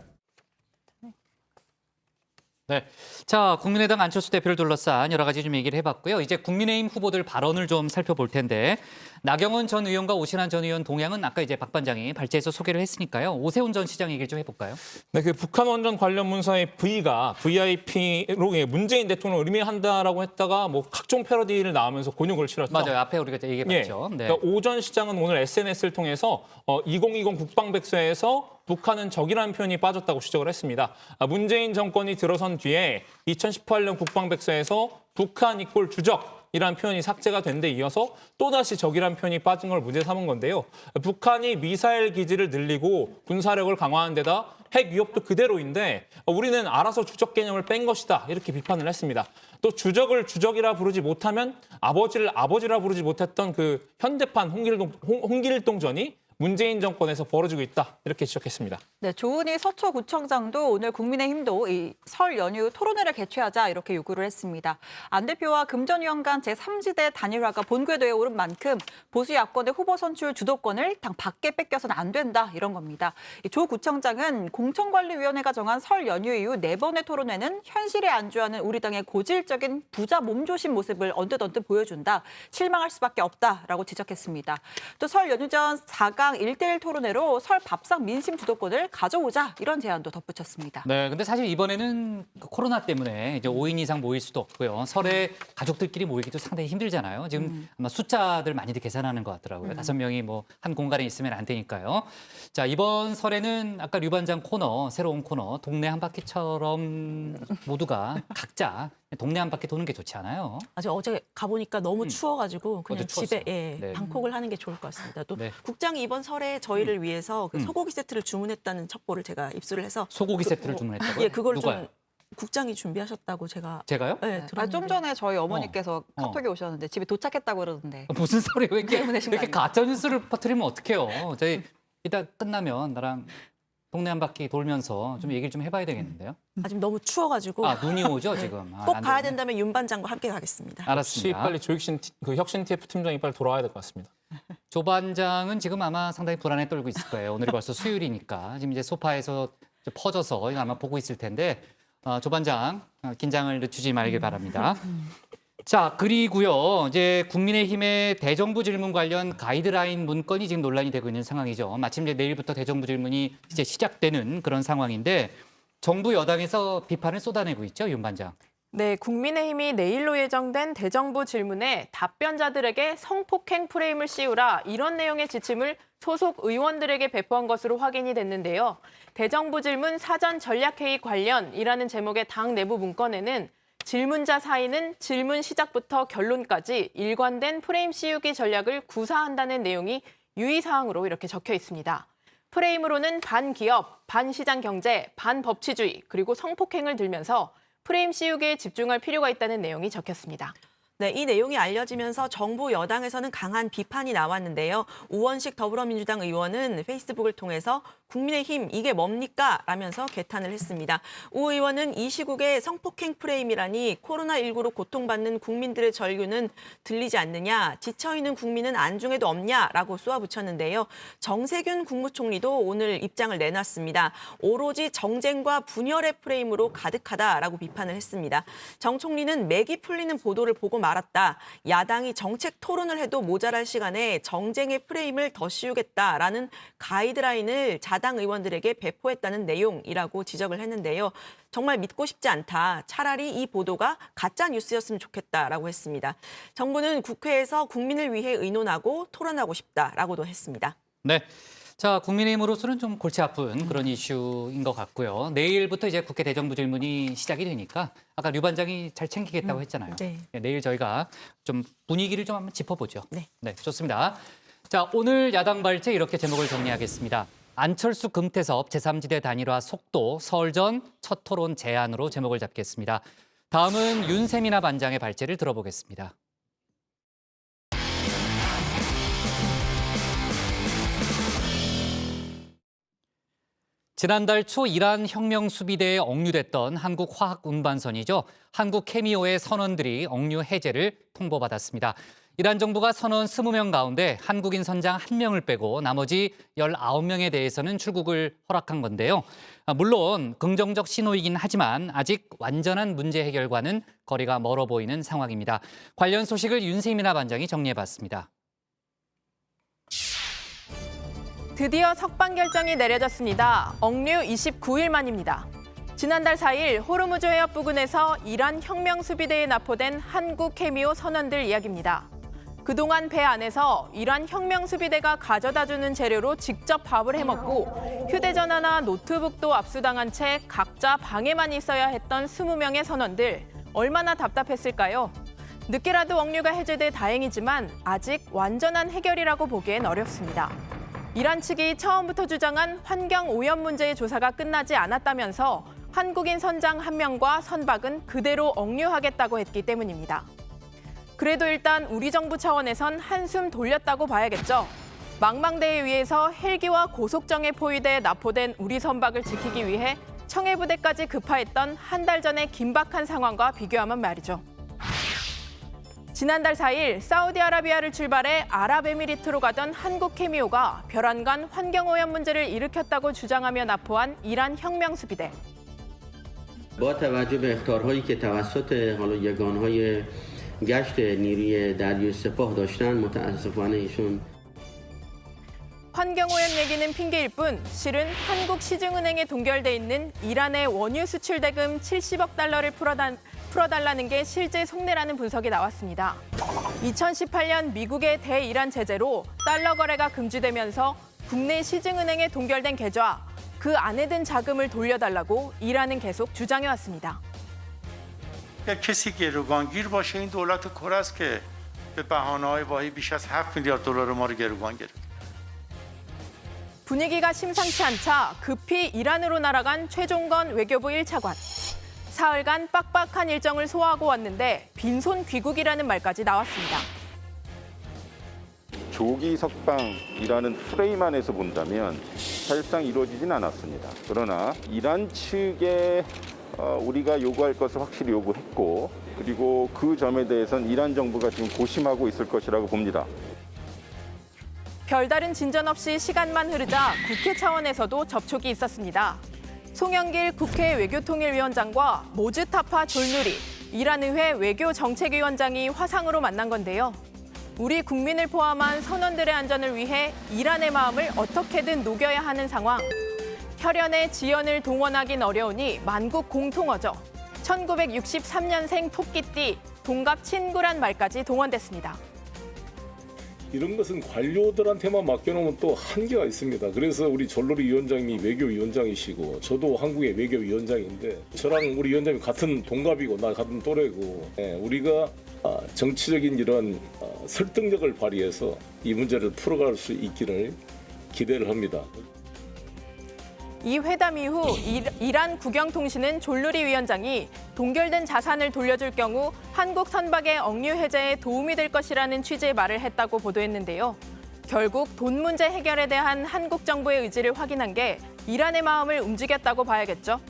네. 자, 국민의당 안철수 대표를 둘러싼 여러 가지 좀 얘기를 해봤고요. 이제 국민의힘 후보들 발언을 좀 살펴볼 텐데 나경원 전 의원과 오신환 전 의원 동향은 아까 이제 박 반장이 발제해서 소개를 했으니까요. 오세훈 전 시장 얘기를 좀 해볼까요? 네, 그 북한 원전 관련 문서의 V가 VIP로 문재인 대통령을 의미한다라고 했다가 뭐 각종 패러디를 나오면서 곤욕을 치렀죠. 맞아요. 앞에 우리가 얘기해봤죠. 네. 그러니까 오전 시장은 오늘 SNS를 통해서 2020 국방백서에서 북한은 적이라는 표현이 빠졌다고 지적을 했습니다. 문재인 정권이 들어선 뒤에 2018년 국방백서에서 북한 이꼴 주적이라는 표현이 삭제가 된 데 이어서 또다시 적이라는 표현이 빠진 걸 문제 삼은 건데요. 북한이 미사일 기지를 늘리고 군사력을 강화하는 데다 핵 위협도 그대로인데 우리는 알아서 주적 개념을 뺀 것이다. 이렇게 비판을 했습니다. 또 주적을 주적이라 부르지 못하면 아버지를 아버지라 부르지 못했던 그 현대판 홍길동전이 문재인 정권에서 벌어지고 있다. 이렇게 지적했습니다. 네, 조은희 서초구청장도 오늘 국민의힘도 이 설 연휴 토론회를 개최하자 이렇게 요구를 했습니다. 안 대표와 금전위원 간 제3지대 단일화가 본궤도에 오른 만큼 보수 야권의 후보 선출 주도권을 당 밖에 뺏겨서는 안 된다 이런 겁니다. 조 구청장은 공천관리위원회가 정한 설 연휴 이후 4번의 토론회는 현실에 안주하는 우리 당의 고질적인 부자 몸조심 모습을 언뜻 보여준다. 실망할 수밖에 없다라고 지적했습니다. 또 설 연휴 전 4강 1대1 토론회로 설 밥상 민심 주도권을 가져오자 이런 제안도 덧붙였습니다. 네, 근데 사실 이번에는 코로나 때문에 이제 5인 이상 모일 수도 없고요. 설에 가족들끼리 모이기도 상당히 힘들잖아요. 지금 아마 숫자들 많이들 계산하는 것 같더라고요. 5명이 뭐 한 공간에 있으면 안 되니까요. 자, 이번 설에는 아까 류반장 코너, 새로운 코너, 동네 한 바퀴처럼 모두가 각자 동네 한 바퀴 도는 게 좋지 않아요? 아주 어제 가보니까 너무 추워가지고 그냥 집에 네. 방콕을 하는 게 좋을 것 같습니다. 또 네. 국장이 이번 설에 저희를 위해서 그 소고기 세트를 주문했다는 첩보를 제가 입수를 해서 소고기 세트를 주문했다고요? 예, 그걸 누가요? 좀 국장이 준비하셨다고 제가요? 네, 좀 전에 저희 어머니께서 카톡이 오셨는데 집에 도착했다고 그러던데. 무슨 소리예요? 왜 이렇게 가짜 뉴스를 퍼뜨리면 어떡해요? 저희 이따 끝나면 나랑 동네 한 바퀴 돌면서 좀 얘기를 좀 해봐야 되겠는데요? 지금 너무 추워가지고. 눈이 오죠 지금. 꼭 가야 된다면 윤 반장과 함께 가겠습니다. 알았습니다. 빨리 혁신 TF 팀장이 빨리 돌아와야 될 것 같습니다. 조 반장은 지금 아마 상당히 불안에 떨고 있을 거예요. 오늘이 벌써 수요일이니까 지금 이제 소파에서 퍼져서 이거 아마 보고 있을 텐데 조 반장 긴장을 늦추지 말길 바랍니다. 자, 그리고요. 이제 국민의힘의 대정부 질문 관련 가이드라인 문건이 지금 논란이 되고 있는 상황이죠. 마침 이제 내일부터 대정부 질문이 이제 시작되는 그런 상황인데 정부 여당에서 비판을 쏟아내고 있죠, 윤 반장. 네, 국민의힘이 내일로 예정된 대정부 질문에 답변자들에게 성폭행 프레임을 씌우라 이런 내용의 지침을 소속 의원들에게 배포한 것으로 확인이 됐는데요. 대정부 질문 사전 전략회의 관련이라는 제목의 당 내부 문건에는 질문자 사이는 질문 시작부터 결론까지 일관된 프레임 씌우기 전략을 구사한다는 내용이 유의사항으로 이렇게 적혀 있습니다. 프레임으로는 반기업, 반시장 경제, 반법치주의, 그리고 성폭행을 들면서 프레임 씌우기에 집중할 필요가 있다는 내용이 적혔습니다. 네, 이 내용이 알려지면서 정부 여당에서는 강한 비판이 나왔는데요. 우원식 더불어민주당 의원은 페이스북을 통해서 국민의힘 이게 뭡니까? 라면서 개탄을 했습니다. 우 의원은 이 시국에 성폭행 프레임이라니 코로나19로 고통받는 국민들의 절규는 들리지 않느냐, 지쳐있는 국민은 안중에도 없냐라고 쏘아붙였는데요. 정세균 국무총리도 오늘 입장을 내놨습니다. 오로지 정쟁과 분열의 프레임으로 가득하다라고 비판을 했습니다. 정 총리는 맥이 풀리는 보도를 보고 말았다. 야당이 정책 토론을 해도 모자랄 시간에 정쟁의 프레임을 더 씌우겠다라는 가이드라인을 자당 의원들에게 배포했다는 내용이라고 지적을 했는데요. 정말 믿고 싶지 않다. 차라리 이 보도가 가짜 뉴스였으면 좋겠다라고 했습니다. 정부는 국회에서 국민을 위해 의논하고 토론하고 싶다라고도 했습니다. 네. 자, 국민의힘으로서는 좀 골치 아픈 그런 이슈인 것 같고요. 내일부터 이제 국회 대정부 질문이 시작이 되니까 아까 류 반장이 잘 챙기겠다고 했잖아요. 네. 내일 저희가 좀 분위기를 좀 한번 짚어보죠. 네. 좋습니다. 자, 오늘 야당 발제 이렇게 제목을 정리하겠습니다. 안철수 금태섭 제3지대 단일화 속도 설전 첫 토론 제안으로 제목을 잡겠습니다. 다음은 윤세민아 반장의 발제를 들어보겠습니다. 지난달 초 이란 혁명 수비대에 억류됐던 한국 화학 운반선이죠. 한국 케미오의 선원들이 억류 해제를 통보받았습니다. 이란 정부가 선언 20명 가운데 한국인 선장 1명을 빼고 나머지 19명에 대해서는 출국을 허락한 건데요. 물론 긍정적 신호이긴 하지만 아직 완전한 문제 해결과는 거리가 멀어 보이는 상황입니다. 관련 소식을 윤세민아 반장이 정리해봤습니다. 드디어 석방 결정이 내려졌습니다. 억류 29일 만입니다. 지난달 4일 호르무즈 해협 부근에서 이란 혁명수비대에 납포된 한국 캐미오 선원들 이야기입니다. 그동안 배 안에서 이란 혁명수비대가 가져다주는 재료로 직접 밥을 해먹고 휴대전화나 노트북도 압수당한 채 각자 방에만 있어야 했던 20명의 선원들. 얼마나 답답했을까요? 늦게라도 억류가 해제돼 다행이지만 아직 완전한 해결이라고 보기엔 어렵습니다. 이란 측이 처음부터 주장한 환경 오염 문제의 조사가 끝나지 않았다면서 한국인 선장 1명과 선박은 그대로 억류하겠다고 했기 때문입니다. 그래도 일단 우리 정부 차원에선 한숨 돌렸다고 봐야겠죠. 망망대해 위에서 헬기와 고속정에 포위돼 납포된 우리 선박을 지키기 위해 청해부대까지 급파했던 한 달 전의 긴박한 상황과 비교하면 말이죠. 지난달 4일 사우디아라비아를 출발해 아랍에미리트로 가던 한국 캐미오가 별안간 환경오염 문제를 일으켰다고 주장하며 납포한 이란 혁명수비대. با توجه به اخطارهایی که توسط یگانه‌های گشت نیروی دریای سپاه داشتن متاسفانه ایشون 환경오염 얘기는 핑계일 뿐 실은 한국시중은행에 동결돼 있는 이란의 원유 수출 대금 70억 달러를 풀어달라는 게 실제 속내라는 분석이 나왔습니다. 2018년 미국의 대이란 제재로 달러 거래가 금지되면서 국내 시중은행에 동결된 계좌, 그 안에 든 자금을 돌려달라고 이란은 계속 주장해왔습니다. کسی گروگانگیر باشه این دولت کره است که به بهانه‌های واهی بیش از 7 میلیارد دلار ما رو گروگان گرفت. 분위기가 심상치 않자 급히 이란으로 날아간 최종건 외교부 1차관. 사흘간 빡빡한 일정을 소화하고 왔는데 빈손 귀국이라는 말까지 나왔습니다. 조기 석방이라는 프레임 안에서 본다면 사실상 이루어지진 않았습니다. 그러나 이란 측에 우리가 요구할 것을 확실히 요구했고 그리고 그 점에 대해서는 이란 정부가 지금 고심하고 있을 것이라고 봅니다. 별다른 진전 없이 시간만 흐르자 국회 차원에서도 접촉이 있었습니다. 송영길 국회 외교통일위원장과 모즈타파 졸누리 이란의회 외교정책위원장이 화상으로 만난 건데요. 우리 국민을 포함한 선원들의 안전을 위해 이란의 마음을 어떻게든 녹여야 하는 상황. 혈연의 지연을 동원하긴 어려우니 만국 공통어죠. 1963년생 토끼띠, 동갑 친구란 말까지 동원됐습니다. 이런 것은 관료들한테만 맡겨놓으면 또 한계가 있습니다. 그래서 우리 졸로리 위원장이 외교위원장이시고 저도 한국의 외교위원장인데 저랑 우리 위원장이 같은 동갑이고 나 같은 또래고 우리가 정치적인 이런 설득력을 발휘해서 이 문제를 풀어갈 수 있기를 기대를 합니다. 이 회담 이후 이란 국영통신은 졸누리 위원장이 동결된 자산을 돌려줄 경우 한국 선박의 억류 해제에 도움이 될 것이라는 취지의 말을 했다고 보도했는데요. 결국 돈 문제 해결에 대한 한국 정부의 의지를 확인한 게 이란의 마음을 움직였다고 봐야겠죠.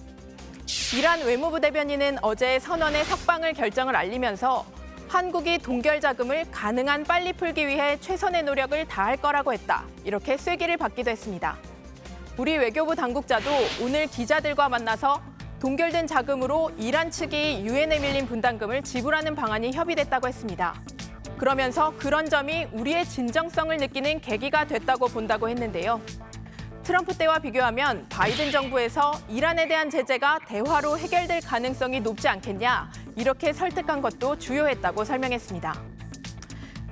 이란 외무부 대변인은 어제 선언의 석방을 결정을 알리면서 한국이 동결 자금을 가능한 빨리 풀기 위해 최선의 노력을 다할 거라고 했다. 이렇게 쐐기를 받기도 했습니다. 우리 외교부 당국자도 오늘 기자들과 만나서 동결된 자금으로 이란 측이 유엔에 밀린 분담금을 지불하는 방안이 협의됐다고 했습니다. 그러면서 그런 점이 우리의 진정성을 느끼는 계기가 됐다고 본다고 했는데요. 트럼프 때와 비교하면 바이든 정부에서 이란에 대한 제재가 대화로 해결될 가능성이 높지 않겠냐, 이렇게 설득한 것도 주요했다고 설명했습니다.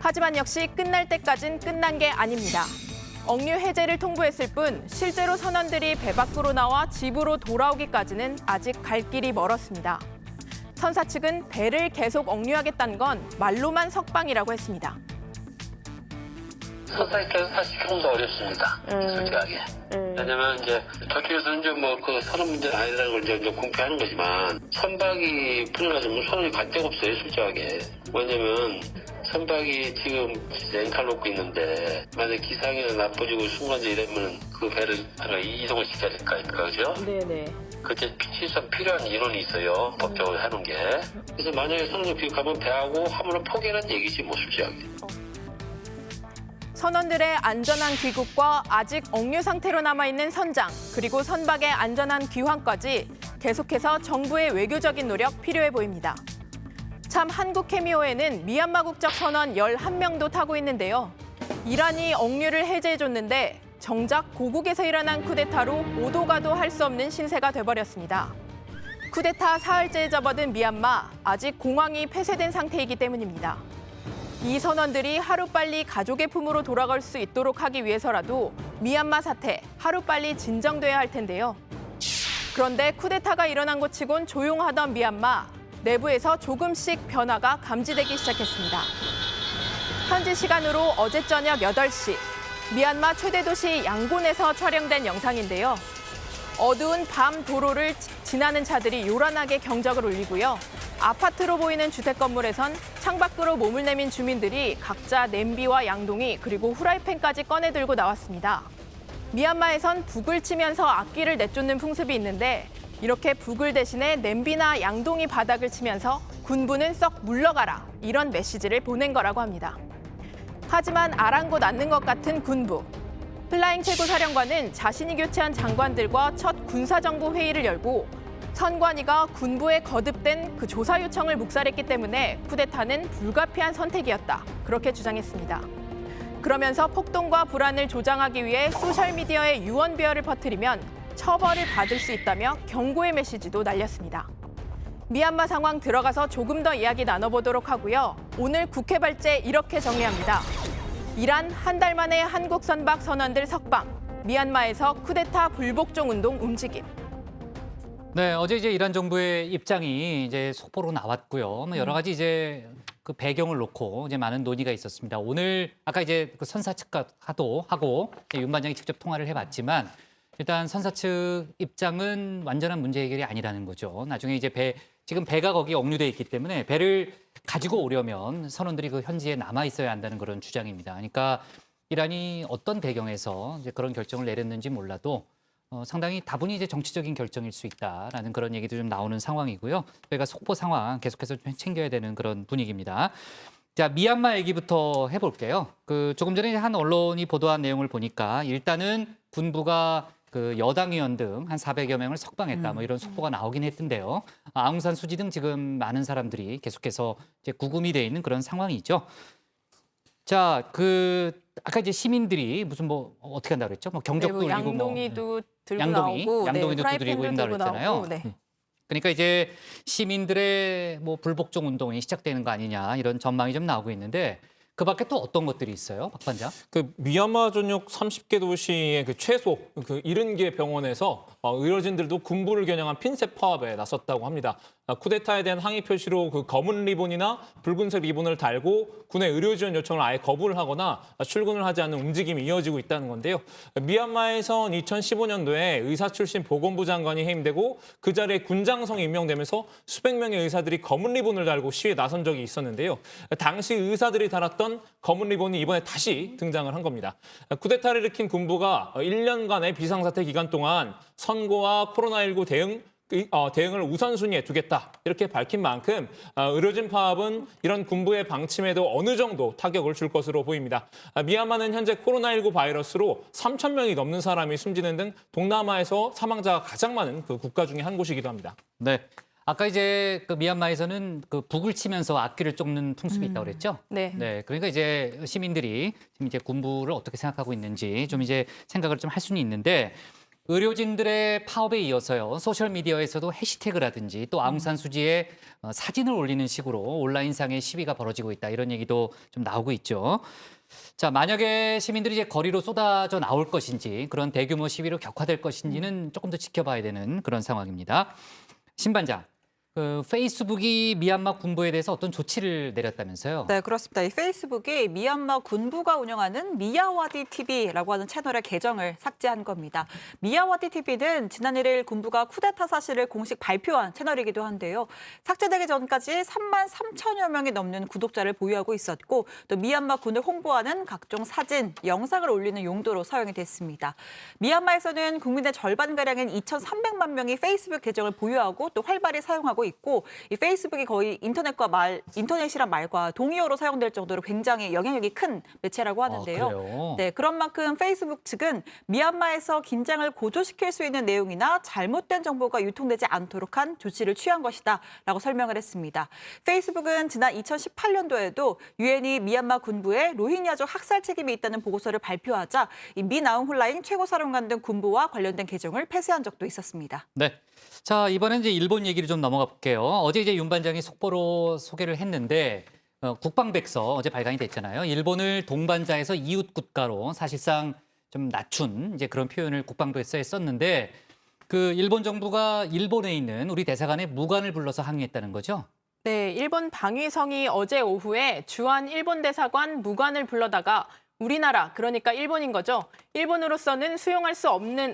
하지만 역시 끝날 때까진 끝난 게 아닙니다. 억류 해제를 통보했을 뿐 실제로 선원들이 배 밖으로 나와 집으로 돌아오기까지는 아직 갈 길이 멀었습니다. 선사 측은 배를 계속 억류하겠다는 건 말로만 석방이라고 했습니다. 선사께서 사실 조금 더 어렵습니다. 솔직하게. 왜냐면 이제 저쪽에서는 이제 뭐 그 선언 문제는 아니라는 걸 이제 공표하는 거지만 선박이 풀려가지고 선원이 갈 데가 없어요, 솔직하게. 왜냐면 선박이 지금 렌탈 놓고 있는데 만약 기상이 나빠지고 순간적으로 이러면 그 배를 하나 이동을 시켜야 될 거 아닙니까, 그죠? 네네. 그때 실상 필요한 인원이 있어요, 법적으로 하는 게. 그래서 만약에 선원을 비급하면 배하고 화물을 포기하는 얘기지 뭐 솔직하게. 선원들의 안전한 귀국과 아직 억류 상태로 남아있는 선장, 그리고 선박의 안전한 귀환까지 계속해서 정부의 외교적인 노력 필요해 보입니다. 참 한국 캐미오에는 미얀마 국적 선원 11명도 타고 있는데요. 이란이 억류를 해제해줬는데 정작 고국에서 일어난 쿠데타로 오도 가도 할 수 없는 신세가 돼버렸습니다. 쿠데타 사흘째에 접어든 미얀마, 아직 공항이 폐쇄된 상태이기 때문입니다. 이 선원들이 하루빨리 가족의 품으로 돌아갈 수 있도록 하기 위해서라도 미얀마 사태 하루빨리 진정돼야 할 텐데요. 그런데 쿠데타가 일어난 것 치곤 조용하던 미얀마, 내부에서 조금씩 변화가 감지되기 시작했습니다. 현지 시간으로 어제 저녁 8시, 미얀마 최대 도시 양곤에서 촬영된 영상인데요. 어두운 밤 도로를 지나는 차들이 요란하게 경적을 울리고요. 아파트로 보이는 주택 건물에선 창밖으로 몸을 내민 주민들이 각자 냄비와 양동이 그리고 후라이팬까지 꺼내 들고 나왔습니다. 미얀마에선 북을 치면서 악기를 내쫓는 풍습이 있는데 이렇게 북을 대신에 냄비나 양동이 바닥을 치면서 군부는 썩 물러가라 이런 메시지를 보낸 거라고 합니다. 하지만 아랑곳 않는 것 같은 군부. 플라잉 최고사령관은 자신이 교체한 장관들과 첫 군사정부 회의를 열고 선관위가 군부에 거듭된 그 조사 요청을 묵살했기 때문에 쿠데타는 불가피한 선택이었다. 그렇게 주장했습니다. 그러면서 폭동과 불안을 조장하기 위해 소셜미디어에 유언비어를 퍼뜨리면 처벌을 받을 수 있다며 경고의 메시지도 날렸습니다. 미얀마 상황 들어가서 조금 더 이야기 나눠보도록 하고요. 오늘 국회 발제 이렇게 정리합니다. 이란 한 달 만에 한국 선박 선원들 석방, 미얀마에서 쿠데타 불복종 운동 움직임. 네, 어제 이제 이란 정부의 입장이 이제 속보로 나왔고요. 뭐 여러 가지 이제 그 배경을 놓고 이제 많은 논의가 있었습니다. 오늘 아까 이제 그 선사 측과 하고 윤 반장이 직접 통화를 해봤지만 일단 선사 측 입장은 완전한 문제 해결이 아니라는 거죠. 나중에 이제 지금 배가 거기 억류돼 있기 때문에 배를 가지고 오려면 선원들이 그 현지에 남아 있어야 한다는 그런 주장입니다. 그러니까 이란이 어떤 배경에서 이제 그런 결정을 내렸는지 몰라도 상당히 다분히 이제 정치적인 결정일 수 있다라는 그런 얘기도 좀 나오는 상황이고요. 저희가 속보 상황 계속해서 좀 챙겨야 되는 그런 분위기입니다. 자, 미얀마 얘기부터 해볼게요. 그 조금 전에 한 언론이 보도한 내용을 보니까 일단은 군부가 그 여당 의원 등 한 400여 명을 석방했다. 뭐 이런 속보가 나오긴 했던데요. 아웅산 수지 등 지금 많은 사람들이 계속해서 이제 구금이 돼 있는 그런 상황이죠. 자, 그 아까 이제 시민들이 무슨 뭐 어떻게 한다고 그랬죠? 뭐 경적도 울리고 양동이도 들고 양동이도 나오고, 두드리고 한다고 그랬잖아요. 그러니까 이제 시민들의 뭐 불복종 운동이 시작되는 거 아니냐 이런 전망이 좀 나오고 있는데 그 밖에 또 어떤 것들이 있어요, 박 반장? 그 미얀마 전역 30개 도시의 그 최소 70개 병원에서 의료진들도 군부를 겨냥한 핀셋 파업에 나섰다고 합니다. 쿠데타에 대한 항의 표시로 그 검은 리본이나 붉은색 리본을 달고 군의 의료 지원 요청을 아예 거부를 하거나 출근을 하지 않는 움직임이 이어지고 있다는 건데요. 미얀마에선 2015년도에 의사 출신 보건부 장관이 해임되고 그 자리에 군장성이 임명되면서 수백 명의 의사들이 검은 리본을 달고 시위에 나선 적이 있었는데요. 당시 의사들이 달았던 검은 리본이 이번에 다시 등장을 한 겁니다. 쿠데타를 일으킨 군부가 1년간의 비상사태 기간 동안 선거와 코로나19 대응을 우선순위에 두겠다 이렇게 밝힌 만큼 의료진 파업은 이런 군부의 방침에도 어느 정도 타격을 줄 것으로 보입니다. 미얀마는 현재 코로나19 바이러스로 3천 명이 넘는 사람이 숨지는 등 동남아에서 사망자가 가장 많은 그 국가 중에 한 곳이기도 합니다. 네. 아까 이제 그 미얀마에서는 그 북을 치면서 악기를 쫓는 풍습이 있다고 그랬죠? 네. 네. 그러니까 이제 시민들이 지금 이제 군부를 어떻게 생각하고 있는지 좀 이제 생각을 좀 할 수는 있는데 의료진들의 파업에 이어서요. 소셜미디어에서도 해시태그라든지 또 아웅산 수지의 사진을 올리는 식으로 온라인상의 시위가 벌어지고 있다. 이런 얘기도 좀 나오고 있죠. 자, 만약에 시민들이 이제 거리로 쏟아져 나올 것인지 그런 대규모 시위로 격화될 것인지는 조금 더 지켜봐야 되는 그런 상황입니다. 신 반장, 페이스북이 미얀마 군부에 대해서 어떤 조치를 내렸다면서요? 네, 그렇습니다. 이 페이스북이 미얀마 군부가 운영하는 미야와디 TV라고 하는 채널의 계정을 삭제한 겁니다. 미야와디 TV는 지난 1일 군부가 쿠데타 사실을 공식 발표한 채널이기도 한데요. 삭제되기 전까지 3만 3천여 명이 넘는 구독자를 보유하고 있었고 또 미얀마 군을 홍보하는 각종 사진, 영상을 올리는 용도로 사용이 됐습니다. 미얀마에서는 국민의 절반가량인 2,300만 명이 페이스북 계정을 보유하고 또 활발히 사용하고 있고 이 페이스북이 거의 인터넷이란 말과 동의어로 사용될 정도로 굉장히 영향력이 큰 매체라고 하는데요. 그래요? 네, 그런 만큼 페이스북 측은 미얀마에서 긴장을 고조시킬 수 있는 내용이나 잘못된 정보가 유통되지 않도록 한 조치를 취한 것이다라고 설명을 했습니다. 페이스북은 지난 2018년도에도 유엔이 미얀마 군부에 로힝야족 학살 책임이 있다는 보고서를 발표하자 이 미나웅훌라잉 최고사령관 등 군부와 관련된 계정을 폐쇄한 적도 있었습니다. 네. 자, 이번엔 이제 일본 얘기를 좀 넘어가 볼게요. 어제 이제 윤 반장이 속보로 소개를 했는데 국방백서 어제 발간이 됐잖아요. 일본을 동반자에서 이웃 국가로 사실상 좀 낮춘 이제 그런 표현을 국방백서에 썼는데 그 일본 정부가 일본에 있는 우리 대사관에 무관을 불러서 항의했다는 거죠? 네, 일본 방위성이 어제 오후에 주한 일본 대사관 무관을 불러다가 우리나라, 그러니까 일본인 거죠. 일본으로서는 수용할 수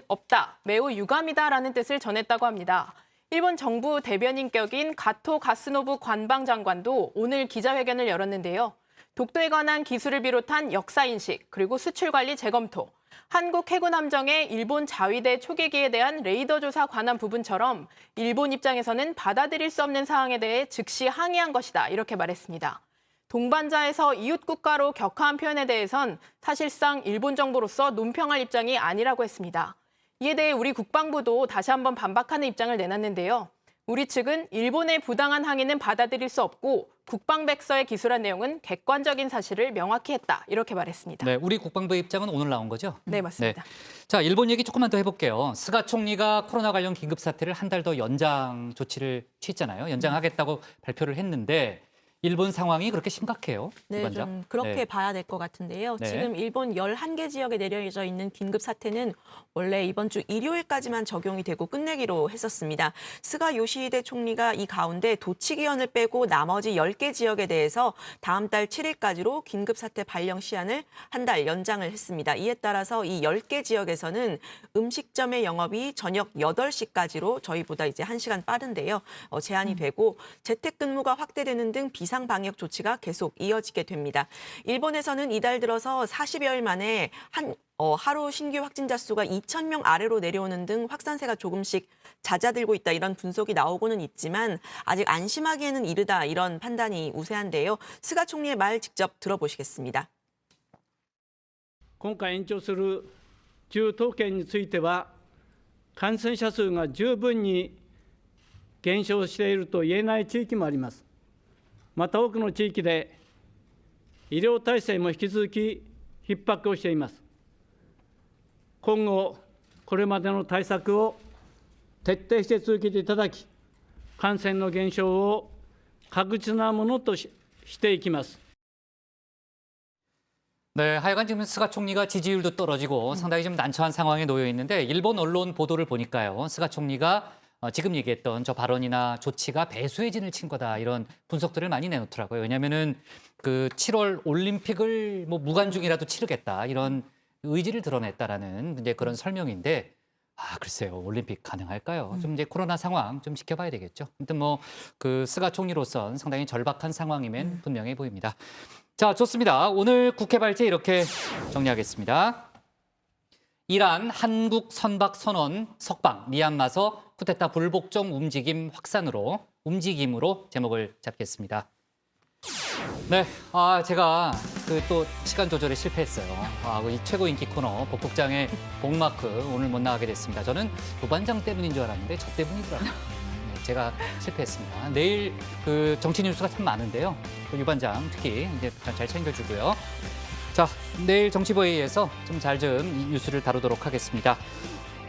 없다, 매우 유감이다라는 뜻을 전했다고 합니다. 일본 정부 대변인격인 가토 가스노부 관방장관도 오늘 기자회견을 열었는데요. 독도에 관한 기술을 비롯한 역사인식, 그리고 수출관리 재검토, 한국 해군 함정의 일본 자위대 초계기에 대한 레이더 조사 관한 부분처럼 일본 입장에서는 받아들일 수 없는 사항에 대해 즉시 항의한 것이다, 이렇게 말했습니다. 동반자에서 이웃 국가로 격하한 표현에 대해선 사실상 일본 정부로서 논평할 입장이 아니라고 했습니다. 이에 대해 우리 국방부도 다시 한번 반박하는 입장을 내놨는데요. 우리 측은 일본의 부당한 항의는 받아들일 수 없고 국방백서에 기술한 내용은 객관적인 사실을 명확히 했다, 이렇게 말했습니다. 네, 우리 국방부의 입장은 오늘 나온 거죠? 네, 맞습니다. 네. 자, 일본 얘기 조금만 더 해볼게요. 스가 총리가 코로나 관련 긴급 사태를 한 달 더 연장 조치를 취했잖아요. 연장하겠다고 발표를 했는데 일본 상황이 그렇게 심각해요? 네, 좀 그렇게 네. 봐야 될 것 같은데요. 네. 지금 일본 11개 지역에 내려져 있는 긴급 사태는 원래 이번 주 일요일까지만 적용이 되고 끝내기로 했었습니다. 스가 요시히데 총리가 이 가운데 도치기현을 빼고 나머지 10개 지역에 대해서 다음 달 7일까지로 긴급 사태 발령 시한을 한 달 연장을 했습니다. 이에 따라서 이 10개 지역에서는 음식점의 영업이 저녁 8시까지로 저희보다 이제 1시간 빠른데요. 제한이 되고 재택근무가 확대되는 등 비상 방역 조치가 계속 이어지게 됩니다. 일본에서는 이달 들어서 40여일 만에 하루 신규 확진자 수가 2,000명 아래로 내려오는 등 확산세가 조금씩 잦아들고 있다, 이런 분석이 나오고는 있지만 아직 안심하기에는 이르다, 이런 판단이 우세한데요. 스가 총리의 말 직접 들어보시겠습니다. 今回延長する10都県については感染者数が十分に減少していると言えない地域もあります。また多くの地域で医療体制も引き続き逼迫をしています。今後、これまでの対策を徹底して続けていただき、感染の減少を確実なものとしていきます。 네, 하여간 지금 스가 총리가 지지율도 떨어지고 상당히 좀 난처한 상황에 놓여 있는데 일본 언론 보도를 보니까요. 스가 총리가 지금 얘기했던 저 발언이나 조치가 배수의 진을 친 거다, 이런 분석들을 많이 내놓더라고요. 왜냐하면은 그 7월 올림픽을 뭐 무관중이라도 치르겠다, 이런 의지를 드러냈다라는 이제 그런 설명인데 글쎄요, 올림픽 가능할까요? 좀 이제 코로나 상황 좀 지켜봐야 되겠죠. 아무튼 뭐 그 스가 총리로선 상당히 절박한 상황임엔 분명해 보입니다. 자, 좋습니다. 오늘 국회 발제 이렇게 정리하겠습니다. 이란 한국 선박 선원 석방, 미얀마서 쿠데타 불복종 움직임으로 제목을 잡겠습니다. 네, 제가 또 시간 조절에 실패했어요. 이 최고 인기 코너 복국장의 복마크 오늘 못 나가게 됐습니다. 저는 도반장 때문인 줄 알았는데 저 때문이더라고요. 제가 실패했습니다. 내일 그 정치 뉴스가 참 많은데요. 유반장 특히 이제 잘 챙겨주고요. 자, 내일 정치부회의에서 좀 이 뉴스를 다루도록 하겠습니다.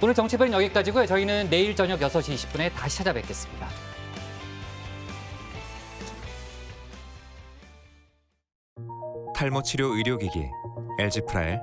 오늘 정치부회의는 여기까지고요. 저희는 내일 저녁 6시 20분에 다시 찾아뵙겠습니다. 탈모 치료 의료기기 LG 프라엘